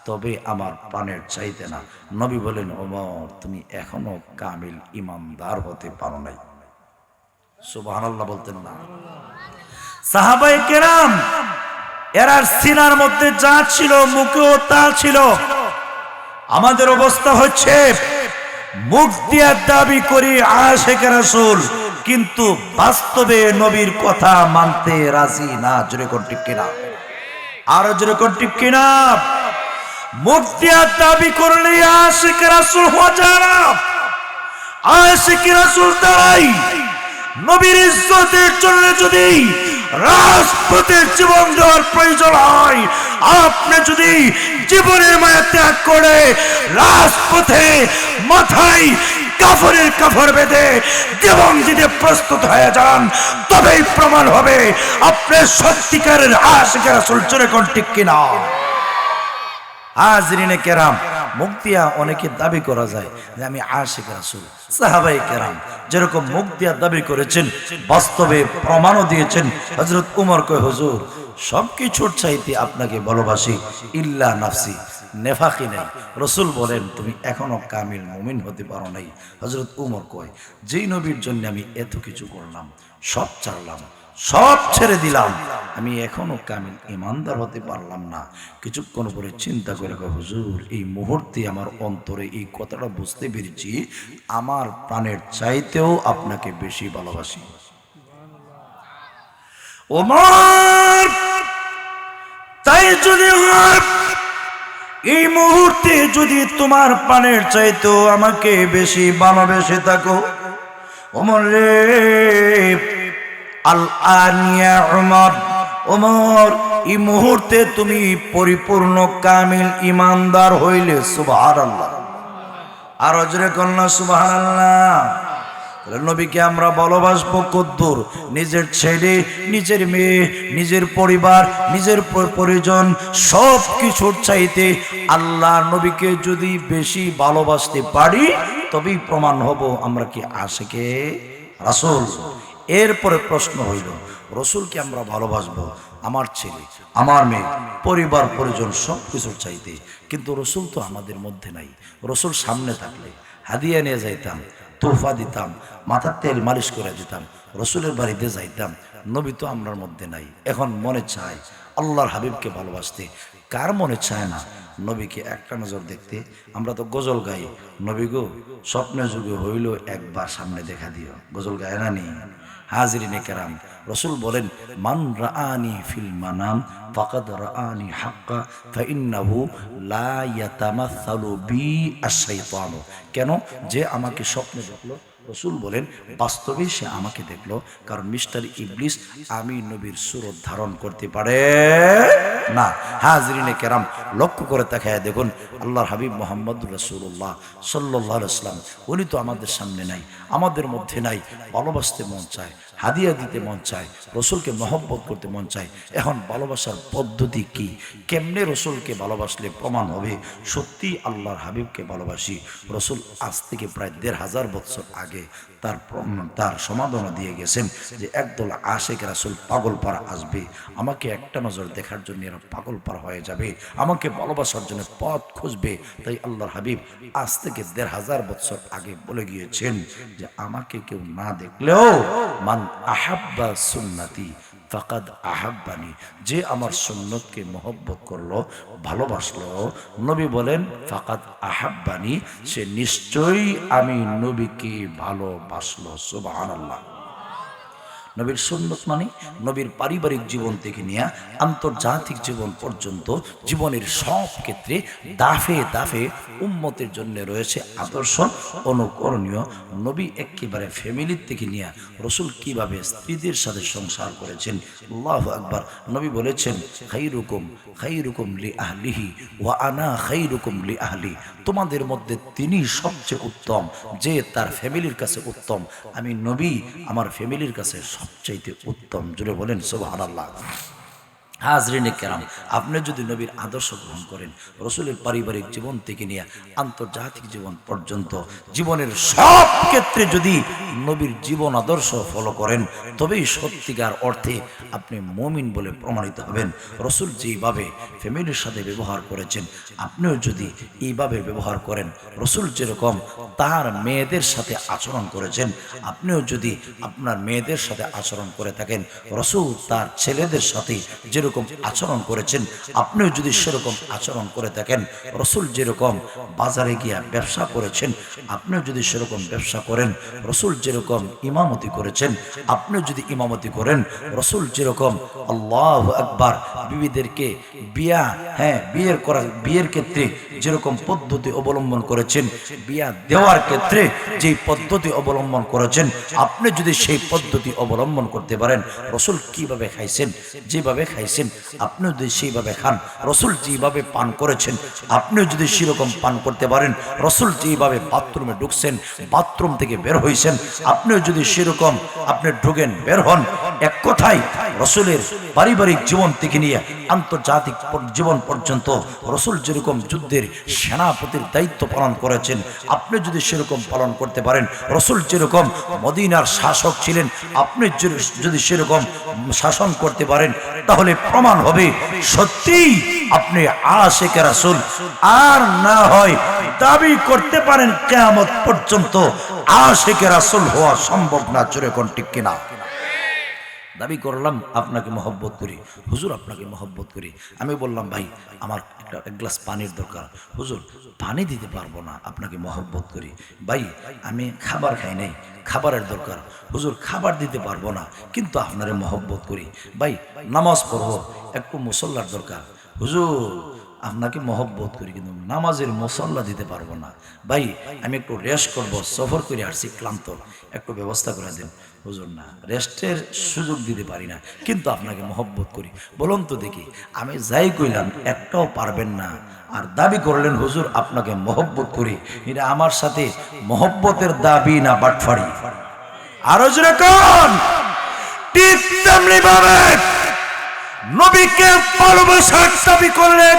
তবে আমার প্রাণের চাইতে না। নবী বলেন ওমর, তুমি এখনো কামিল ইমানদার হতে পারো নাই। সুবহানাল্লাহ বলতেন না? সাহাবায়ে কেরাম এরার সিনার মধ্যে যা ছিল মুখেও তা ছিল। আমাদের অবস্থা হচ্ছে মুখ দিয়ে দাবি করি আশিকে রাসূল, কিন্তু বাস্তবে নবীর কথা মানতে রাজি না। জোরে কোন ঠিক কিনা? আর জোরে কোন ঠিক কিনা? মুখ দিয়ে দাবি করলে আশিকে রাসূল হওয়া যায় না। আশিকে রাসূল তাই নবীর ইজ্জতের জন্য যদি রাজপথে জীবন দেওয়ার প্রয়োজন হয়, আপনি যদি জীবনের মায়া ত্যাগ করে রাজপথে মাথায় কাফরের কাফর বেঁধে জীবন দিতে প্রস্তুত হয়ে যান, তবেই প্রমাণ হবে আপনি সত্যিকারের আশিকে রাসূল। জোরে কোন ঠিক কিনা? হাজরিনে কেরাম, মুখ দিয়া অনেকে দাবি করা যায় যে আমি আশিক রাসূল। সাহাবায়ে কেরাম যেরকম মুখ দিয়া দাবি করেছেন, বাস্তবে প্রমাণও দিয়েছেন। হযরত ওমর কয় হুজুর, সবকিছুর চাইতে আপনাকে ভালোবাসি, ইল্লা নাফসি, নেফাকি নাই। রসুল বলেন তুমি এখনো কামিল মুমিন হতে পারো নাই। হযরত উমর কয় যেই নবীর জন্য আমি এত কিছু করলাম, সব ছাড়লাম, সব ছেড়ে দিলাম, আমি এখনো কামিল ইমানদার হতে পারলাম না। কিছুক্ষণ পরে চিন্তা করে কয় হুজুর এই মুহূর্তে আমার অন্তরে এই কথাটা বুঝতে পেরেছি, আমার প্রাণের চাইতেও আপনাকে বেশি ভালোবাসি। ওমর তাই যদি হয় এই মুহূর্তে যদি তোমার প্রাণের চাইতেও আমাকে বেশি ভালোবেসে থাকো, ওমর রে আল আনিয়া উমর, ওমর এই মুহূর্তে তুমি পরিপূর্ণ কামিল ইমানদার হইলে সুবহানাল্লাহ। আর জোরে কন্যা সুবহানাল্লাহ। নবীকে আমরা ভালোবাসবো কদ্দুর? নিজের ছেলে, নিজের মেয়ে, নিজের পরিবার, নিজের পরিজন সব কিছুর চাইতে আল্লাহ নবীকে যদি বেশি ভালোবাসতে পারি তবেই প্রমাণ হব আমরা কি আশিকে রাসূল। এরপরে প্রশ্ন হইল রসুলকে আমরা ভালোবাসবো আমার ছেলে, আমার মেয়ে, পরিবার পরিজন সব কিছুর চাইতে, কিন্তু রসুল তো আমাদের মধ্যে নাই। রসুল সামনে থাকলে হাদিয়া নিয়ে যাইতাম, তোহফা দিতাম, মাথার তেল মালিশ করে দিতাম, রসুলের বাড়িতে যাইতাম। নবী তো আমরার মধ্যে নাই। এখন মনে চায় আল্লাহর হাবিবকে ভালোবাসতে, কার মনে চায় না নবীকে একটা নজর দেখতে? আমরা তো গজল গাই, নবী গো স্বপ্নে যুগে হইল একবার সামনে দেখা দিও, গজল গায় না নি? হাজিরিনে কেরাম, রসুল বলেন মান রাআনি ফিল মানাম ফাকাদ রাআনি হাক্কা ফাইন্নাহু লা ইয়াতামাসসালু বি আশ-শাইতান। কেন? যে আমাকে স্বপ্নে দেখলো, রসুল বলেন বাস্তবেই সে আমাকে দেখলো, কারণ মিস্টার ইবলিস আমি নবীর সুরত ধারণ করতে পারে না। হাজিরিনে কেরাম, লক্ষ্য করে তাকায় দেখুন আল্লাহর হাবিব মুহাম্মদুর রাসূলুল্লাহ সাল্লাল্লাহু আলাইহি ওয়াসাল্লাম, উনি তো আমাদের সামনে নাই, আমাদের মধ্যে নাই। ভালোবাসতে মন চায়, হাদিয়া দিতে মন চায়, রসুলকে মহব্বত করতে মন চায়। এখন ভালোবাসার পদ্ধতি কি? কেমনে রসুলকে ভালোবাসলে প্রমাণ হবে সত্যি আল্লাহর হাবিবকে ভালোবাসি? রসুল আজ থেকে প্রায় ১৫০০ বছর আগে তার সমাধান দিয়ে গেছেন যে একদল আশিক রাসূল পাগল পারা আসবে, আমাকে একটা নজর দেখার জন্য এরা পাগল পারা হয়ে যাবে, আমাকে ভালোবাসার জন্য পথ খুঁজবে। তাই আল্লাহর হাবিব আজ থেকে ১৫০০ বছর আগে বলে গিয়েছেন যে আমাকে কেউ না দেখলেও মান আহাব্বা সুন্নতি ফাকাদ আহাব্বানি, যে আমার সুন্নতকে মহব্বত করলো, ভালোবাসলো, নবী বলেন ফাকাদ আহাব্বানি, সে নিশ্চয়ই আমি নবীকে ভালোবাসলো। সুবহানাল্লাহ। নবীর সুন্নত মানে নবীর পারিবারিক জীবন থেকে নিয়ে আন্তর্জাতিক জীবন পর্যন্ত জীবনের সব ক্ষেত্রে দাফে দাফে উম্মতের জন্য রয়েছে আদর্শ অনুকরণীয়। নবী একেবারে ফ্যামিলির থেকে নিয়ে রসুল কিভাবে স্ত্রীদের সাথে সংসার করেছেন, আল্লাহু আকবার। নবী বলেছেন খাইরুকুম লি আহলিহি ওয়া আনা খাইরুকুম লি আহলি, তোমাদের মধ্যে তিনি সবচেয়ে উত্তম যে তার ফ্যামিলির কাছে উত্তম, আমি নবী আমার ফ্যামিলির কাছে সবচাইতে উত্তম। জুড়ে বলেন সুবহানাল্লাহ। হাজরিনে কেরাম, আপনি যদি নবীর আদর্শ গ্রহণ করেন, রসুলের পারিবারিক জীবন থেকে নিয়ে আন্তর্জাতিক জীবন পর্যন্ত জীবনের সব ক্ষেত্রে যদি নবীর জীবন আদর্শ ফলো করেন, তবেই সত্যিকার অর্থে আপনি মুমিন বলে প্রমাণিত হবেন। রসুল যেইভাবে ফ্যামিলির সাথে ব্যবহার করেছেন, আপনিও যদি এইভাবে ব্যবহার করেন, রসুল যেরকম তার মেয়েদের সাথে আচরণ করেছেন, আপনিও যদি আপনার মেয়েদের সাথে আচরণ করে থাকেন, রসুল তার ছেলেদের সাথে যেরকম আচরণ করেছেন, আপনিও যদি সেরকম আচরণ করে থাকেন, রসুল যেরকম বাজারে গিয়া ব্যবসা করেছেন, আপনিও যদি সেরকম ব্যবসা করেন, রসুল যেরকম ইমামতি করেছেন, আপনিও যদি ইমামতি করেন, রসুল যেরকম আল্লাহু আকবার বিবিদেরকে বিয়ের ক্ষেত্রে যেরকম পদ্ধতি অবলম্বন করেছেন, বিয়া দেওয়ার ক্ষেত্রে যেই পদ্ধতি অবলম্বন করেছেন, আপনি যদি সেই পদ্ধতি অবলম্বন করতে পারেন, রসুল কিভাবে খাইছেন, যেভাবে খাইছেন আপনিও যদি সেইভাবে খান, রসুল যেভাবে পান করেছেন আপনিও যদি সেরকম পান করতে পারেন, রসুল যেভাবে বাথরুমে ঢুকছেন, বাথরুম থেকে বের হয়েছেন, আপনিও যদি সেরকম আপনি ঢুকেন বের হন, এক কথায় রসুলের পারিবারিক জীবন থেকে নিয়ে আন্তর্জাতিক জীবন পর্যন্ত রসুল যেরকম যুদ্ধের সেনাপতির দায়িত্ব পালন করেছেন। আপনি যদি সেরকম পালন করতে পারেন, রসুল যেরকম মদিনার শাসক ছিলেন, আপনি যদি সেরকম শাসন করতে পারেন, তাহলে প্রমাণ হবে সত্যিই আপনি আশিকে রাসূল। আর না হয় দাবি করতে পারেন কিয়ামত পর্যন্ত আশিকে রাসূল হওয়া সম্ভব না। জোরে কোন ঠিক কিনা? দাবি করলাম আপনাকে মহব্বত করি, হুজুর আপনাকে মহব্বত করি। আমি বললাম ভাই আমার এক গ্লাস পানির দরকার, হুজুর পানি দিতে পারবো না, আপনাকে মহব্বত করি। ভাই আমি খাবার খাই নাই, খাবারের দরকার, হুজুর খাবার দিতে পারবো না, কিন্তু আপনারে মহব্বত করি। ভাই নামাজ পড়বো, একটু মুসল্লার দরকার, হুজুর আপনাকে মহব্বত করি, কিন্তু নামাজের মুসল্লা দিতে পারবো না। ভাই আমি একটু রেস্ট করব, সফর করে আসছি ক্লান্ত, একটু ব্যবস্থা করে দেন। হুজুর না, রেস্টের সুযোগ দিতে পারি না, কিন্তু আপনাকে মহব্বত করি। বলুন তো দেখি, আমি যাই কইলাম একটাও পারবেন না, আর দাবি করলেন হুজুর আপনাকে মহব্বত করি। এটা আমার সাথে মহব্বতের দাবি না বাটফাড়ি? আরো জোরে কোন? ঠিক তেমনি ভাবে নবীকে ভালোবাসার দাবি করলেন,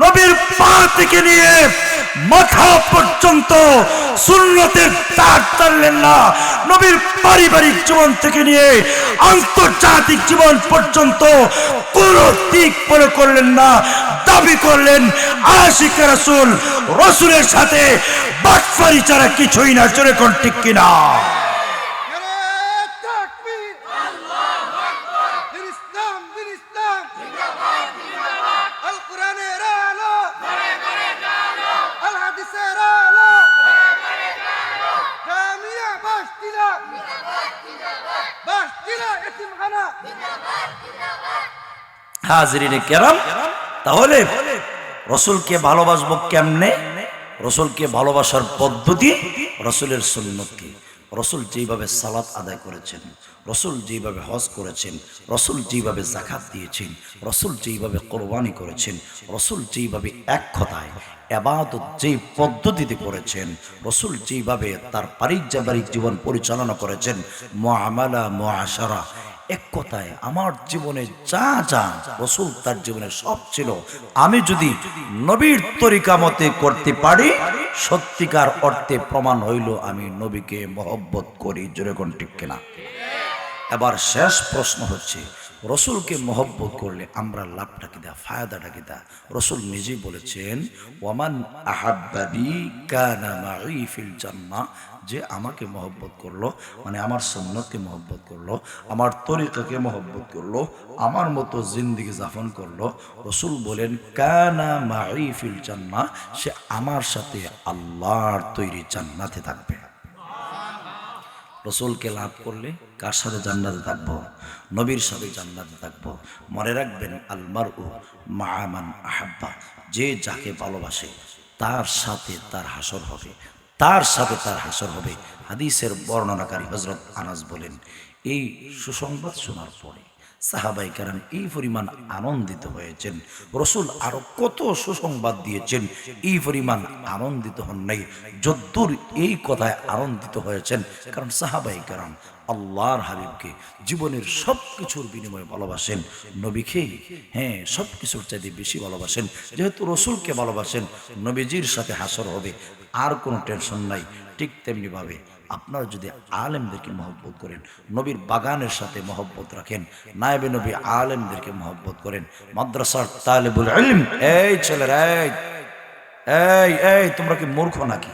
নবীর পা থেকে নিয়ে মাথা পর্যন্ত সুন্নতের তার টানলেন না, নবীর পারিবারিক জীবন থেকে নিয়ে আন্তর্জাতিক জীবন পর্যন্ত কোন দিক পরে করলেন না। দাবি করলেন আশিকে রাসূল, রাসূলের সাথে বাটফারি ছাড়া কিছুই না। জোরে কোন ঠিক কিনা? হাজিরিনে কেরাম, তাহলে রসুলকে ভালোবাসবো কেমনে? রসুলকে ভালোবাসার পদ্ধতি, রসুলের সুন্নত কি? রসুল যেভাবে সালাত আদায় করেছেন, রসুল যেভাবে হজ করেছেন, রসুল যেভাবে জাকাত দিয়েছেন, রসুল যেভাবে কোরবানি করেছেন, রসুল যেভাবে এক কথায় ইবাদত যে পদ্ধতিতে করেছেন, রসুল যেভাবে তার পারিবারিক জীবন পরিচালনা করেছেন, মুআমালা মুআশারা, এক কথায় আমার জীবনে যা যা রসুল তার জীবনে সব ছিল, আমি যদি নবীর তরিকা মতে করতে পারি, সত্যিকার অর্থে প্রমাণ হইল আমি নবীকে মহব্বত করি। জোরে কোন ঠিক কিনা? এবার শেষ প্রশ্ন হচ্ছে, রসুলকে মহব্বত করলে আমরা লাভটা কি দা, ফায়দাটা কি দা? রসুল নিজেই বলেছেন, ওয়ামান আহাব্বানি কানা মাই ফিল জান্নাহ, যে আমাকে মহব্বত করলো, মানে আমার সুন্নতকে মহব্বত করলো, আমার তরিকাকে মহব্বত করলো, আমার মতো জিন্দেগি যাপন করলো, রসুল বলেন কানা মাই ফিল জান্নাহ, সে আমার সাথে আল্লাহর তৈরি জান্নাতে থাকবে। রসুলকে লাভ করলে কার সাথে জান্নাতে থাকবো? নবীর সাথে জান্নাতে থাকবো। মনে রাখবেন, আল মারউ মা মান আহাব্বা, যে যাকে ভালোবাসে তার সাথে তার হাসর হবে, তার সাথে তার হাসর হবে। হাদিসের বর্ণনাকারী হযরত আনাস বলেন, এই সুসংবাদ শোনার পরে সাহাবায়ে কেরাম এই পরিমাণ আনন্দিত হয়েছেন, রসুল আরো কত সুসংবাদ দিয়েছেন, এই পরিমাণ আনন্দিত হন নাই যদ্দূর এই কথায় আনন্দিত হয়েছেন। কারণ সাহাবায়ে কেরাম আল্লাহর হাবিবকে জীবনের সব কিছুর বিনিময়ে ভালোবাসেন, নবীকে হ্যাঁ সব কিছুর চাইতে বেশি ভালোবাসেন। যেহেতু রসুলকে ভালোবাসেন, নবীজির সাথে হাসর হবে, আর কোনো টেনশন নাই। ঠিক তেমনি ভাবে আপনারা যদি আলেমদেরকে মহব্বত করেন, নবীর বাগানের সাথে মহব্বত রাখেন, নায়েবে নবী আলেমদেরকে মহব্বত করেন, মাদ্রাসার তালিবুল ইলম, এই ছেলেরা, এই এই তোমরা কি মূর্খ নাকি?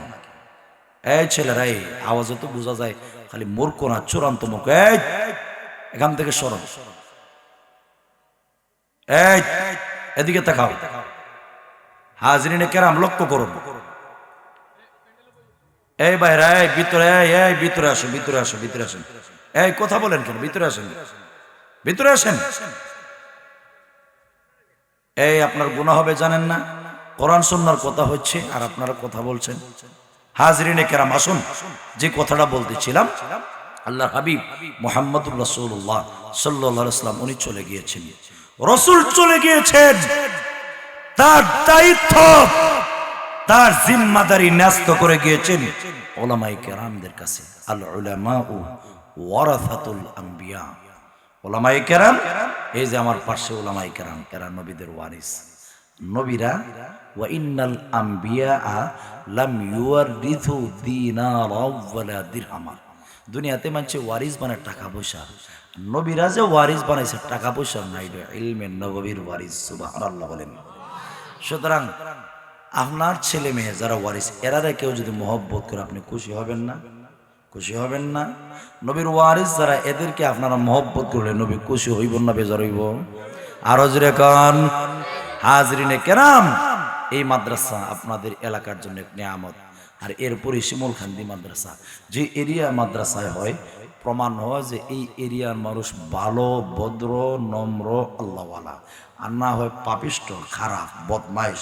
এই ছেলেরা, এই আওয়াজে তো বোঝা যায় খালি মূর্খ না, চূড়ান্ত মূর্খ। এই এখান থেকে সরো, এই এদিকে তাকাও, হাজরিনে কেরাম লক্ষ্য করুন। এই বাইরে, এই ভিতরে, এই ভিতরে আসেন, ভিতরে আসেন, ভিতরে আসেন। এই কথা বলেন কেন? ভিতরে আসেন, ভিতরে আসেন। এই আপনার গুনাহ হবে জানেন না? কোরআন সুন্নাহর কথা হচ্ছে আর আপনারা কথা বলছেন। হাজরিনে কেরাম আসুন, যে কথাটা বলতেছিলাম, আল্লাহর হাবিব মুহাম্মদুর রাসূলুল্লাহ সাল্লাল্লাহু আলাইহি ওয়াসাল্লাম উনি চলে গিয়েছেন, রাসূল চলে গিয়েছেন, তার দায়িত্ব তার জিম্মাদারি ন্যস্ত করে গিয়েছেন উলামায়ে কেরামদের কাছে। আল উলামাউ ওয়ারাসাতুল আম্বিয়া, উলামায়ে কেরাম, এই যে আমার পাশে উলামায়ে কেরাম, এরা নবীদের ওয়ারিস। নবীরা ওয়া ইন্নাল আম্বিয়া লাম ইউয়ারিথু দিনারাও ওয়ালা দিরহামা। দুনিয়াতে মানুষ ওয়ারিস বানায় টাকা পয়সা, নবীরা যে ওয়ারিস বানাইছে টাকা পয়সা নাই, ইলমে নববীর ওয়ারিস। সুবহানাল্লাহ বলেন। সুতরাং আপনার ছেলে মেয়ে যারা ওয়ারিস, এরারে কেউ যদি মহব্বত করে আপনি খুশি হবেন না? খুশি হবেন না? নবীর ওয়ারিস যারা, এদেরকে আপনারা মহব্বত করলে নবী খুশি হইব না বেজার হইব? আরো জোরে কান। হাজরিনে কেরাম, এই মাদ্রাসা আপনাদের এলাকার জন্য এক নিয়ামত। আর এরপরে শিমুলখান্দি মাদ্রাসা, যে এরিয়া মাদ্রাসায় হয়, প্রমাণ হয় যে এই এরিয়ার মানুষ ভালো, ভদ্র, নম্র, আল্লাহওয়ালা, আর না হয় পাপিষ্ট, খারাপ, বদমাইশ,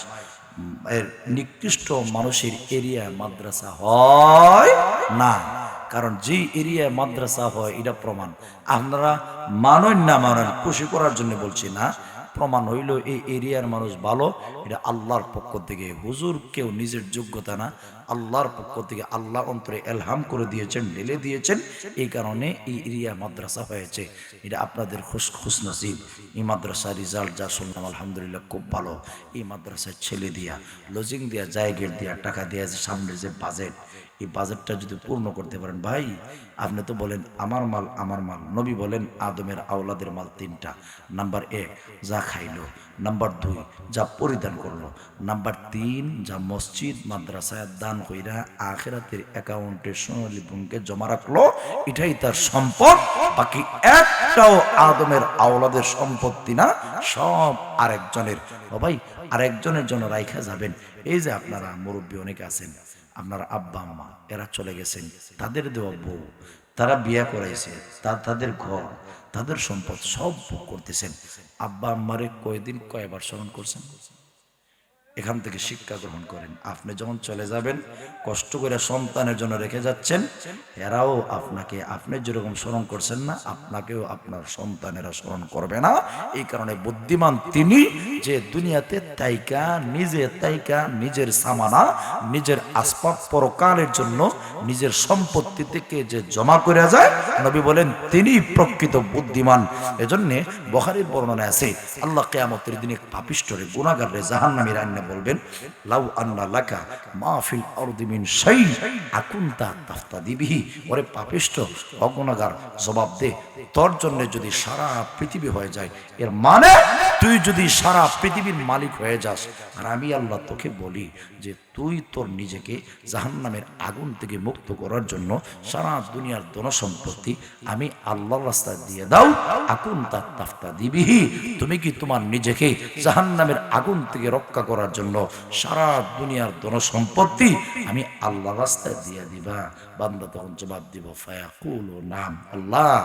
এর নিকৃষ্ট মানুষের এরিয়া মাদ্রাসা হয় না। কারণ যে এরিয়া মাদ্রাসা হয় এটা প্রমাণ। আপনারা মানেন না মানেন, খুশি করার জন্য বলছি না, প্রমাণ হইল এই এরিয়ার মানুষ ভালো, এটা আল্লাহর পক্ষ থেকে। হুজুর কেউ নিজের যোগ্যতা না, আল্লাহর পক্ষ থেকে আল্লাহ অন্তরে এলহাম করে দিয়েছেন, ঢেলে দিয়েছেন, এই কারণে এই এরিয়া মাদ্রাসা হয়েছে। এটা আপনাদের খুশনসিব। এই মাদ্রাসার রেজাল্ট যা শুনলাম আলহামদুলিল্লাহ খুব ভালো। এই মাদ্রাসার ছেলে দিয়া, লজিং দিয়া, জায়গা দিয়া, টাকা দিয়া, যে সামনের যে বাজেট, এই বাজেটটা যদি পূর্ণ করতে পারেন, ভাই আপনি তো বলেন আমার মাল আমার মাল, নবী বলেন আদমের আওলাদের মাল তিনটা। নাম্বার 1 যা খাইলো, নাম্বার 2 যা পরিধান করলো, নাম্বার 3 যা মসজিদ মাদ্রাসায় দান কইরা আখিরাতের অ্যাকাউন্টে সোনালী ব্যাংকে জমা রাখলো, এটাই তার সম্পদ। বাকি একটাও আদমের আওলাদের সম্পত্তি না, সব আরেকজনের। ও ভাই, আরেকজনের জন্য রাইখা যাবেন। এই যে আপনারা মুরব্বী অনেকে আছেন, আপনার আব্বা আম্মা এরা চলে গেছেন, তাদের দেওয়া বউ, তারা বিয়া করাইছে, তাদের ঘর, তাদের সম্পদ সব ভোগ করতেছেন। আব্বা আম্মারে কয়দিন কয়বার স্মরণ করছেন? এখান থেকে শিক্ষা গ্রহণ করেন। আপনি যখন চলে যাবেন, কষ্ট করে সন্তানের জন্য রেখে যাচ্ছেন, এরাও আপনাকে, আপনি যেরকম স্মরণ করছেন না, আপনাকেও আপনার সন্তানেরা স্মরণ করবে না। এই কারণে বুদ্ধিমান তিনি যে দুনিয়াতে তাইকা, নিজে তাইকা, নিজের সামানা, নিজের আসবাব পরকালের জন্য নিজের সম্পত্তি থেকে যে জমা করে যায়, নবী বলেন তিনি প্রকৃত বুদ্ধিমান। এজন্যে বুখারীর বর্ণনায় আছে, আল্লাহ কিয়ামতের দিনে পাপিষ্ঠরে, গুনাহগাররে, জাহান্নামীরা আইনে বলবেন, লাউ আন্না লাকা মা ফিল আরদি মিন শাই আকুনতা তাফতাদি বিহি। ওরে পাপিষ্ঠ, অগুনাহগার, জবাব দে, তোর জন্য যদি সারা পৃথিবী হয়ে যায়, এর মানে তুই যদি সারা পৃথিবীর মালিক হয়ে যাস, আর আমি আল্লাহ তোকে বলি যে তুই তোর নিজেকে জাহান্নামের আগুন থেকে মুক্ত করার জন্য সারা দুনিয়ার ধনসম্পত্তি আমি আল্লাহর রাস্তায় দিয়ে দাও, আকুনতা তাফতাদি বিহি, তুমি কি তোমার নিজেকে জাহান্নামের আগুন থেকে রক্ষা করার জন্য সারা দুনিয়ার ধনসম্পত্তি আমি আল্লাহর রাস্তায় দিয়ে দিবা? বান্দা তখন জবাব দিব, ফায়াকুলু নাম, আল্লাহ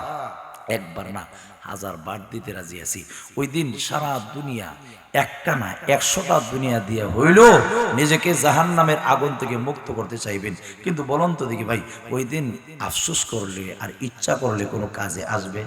একবার না 1000 বার দিতে রাজি আছি। ওই দিন সারা দুনিয়া, একটা না 100টা দুনিয়া দিয়ে হইল নিজেকে জাহান্নামের আগুন থেকে মুক্ত করতে চাইবেন। কিন্তু বলুন তো দেখি ভাই, ওই দিন আফসোস করলে আর ইচ্ছা করলে কোনো কাজে আসবে?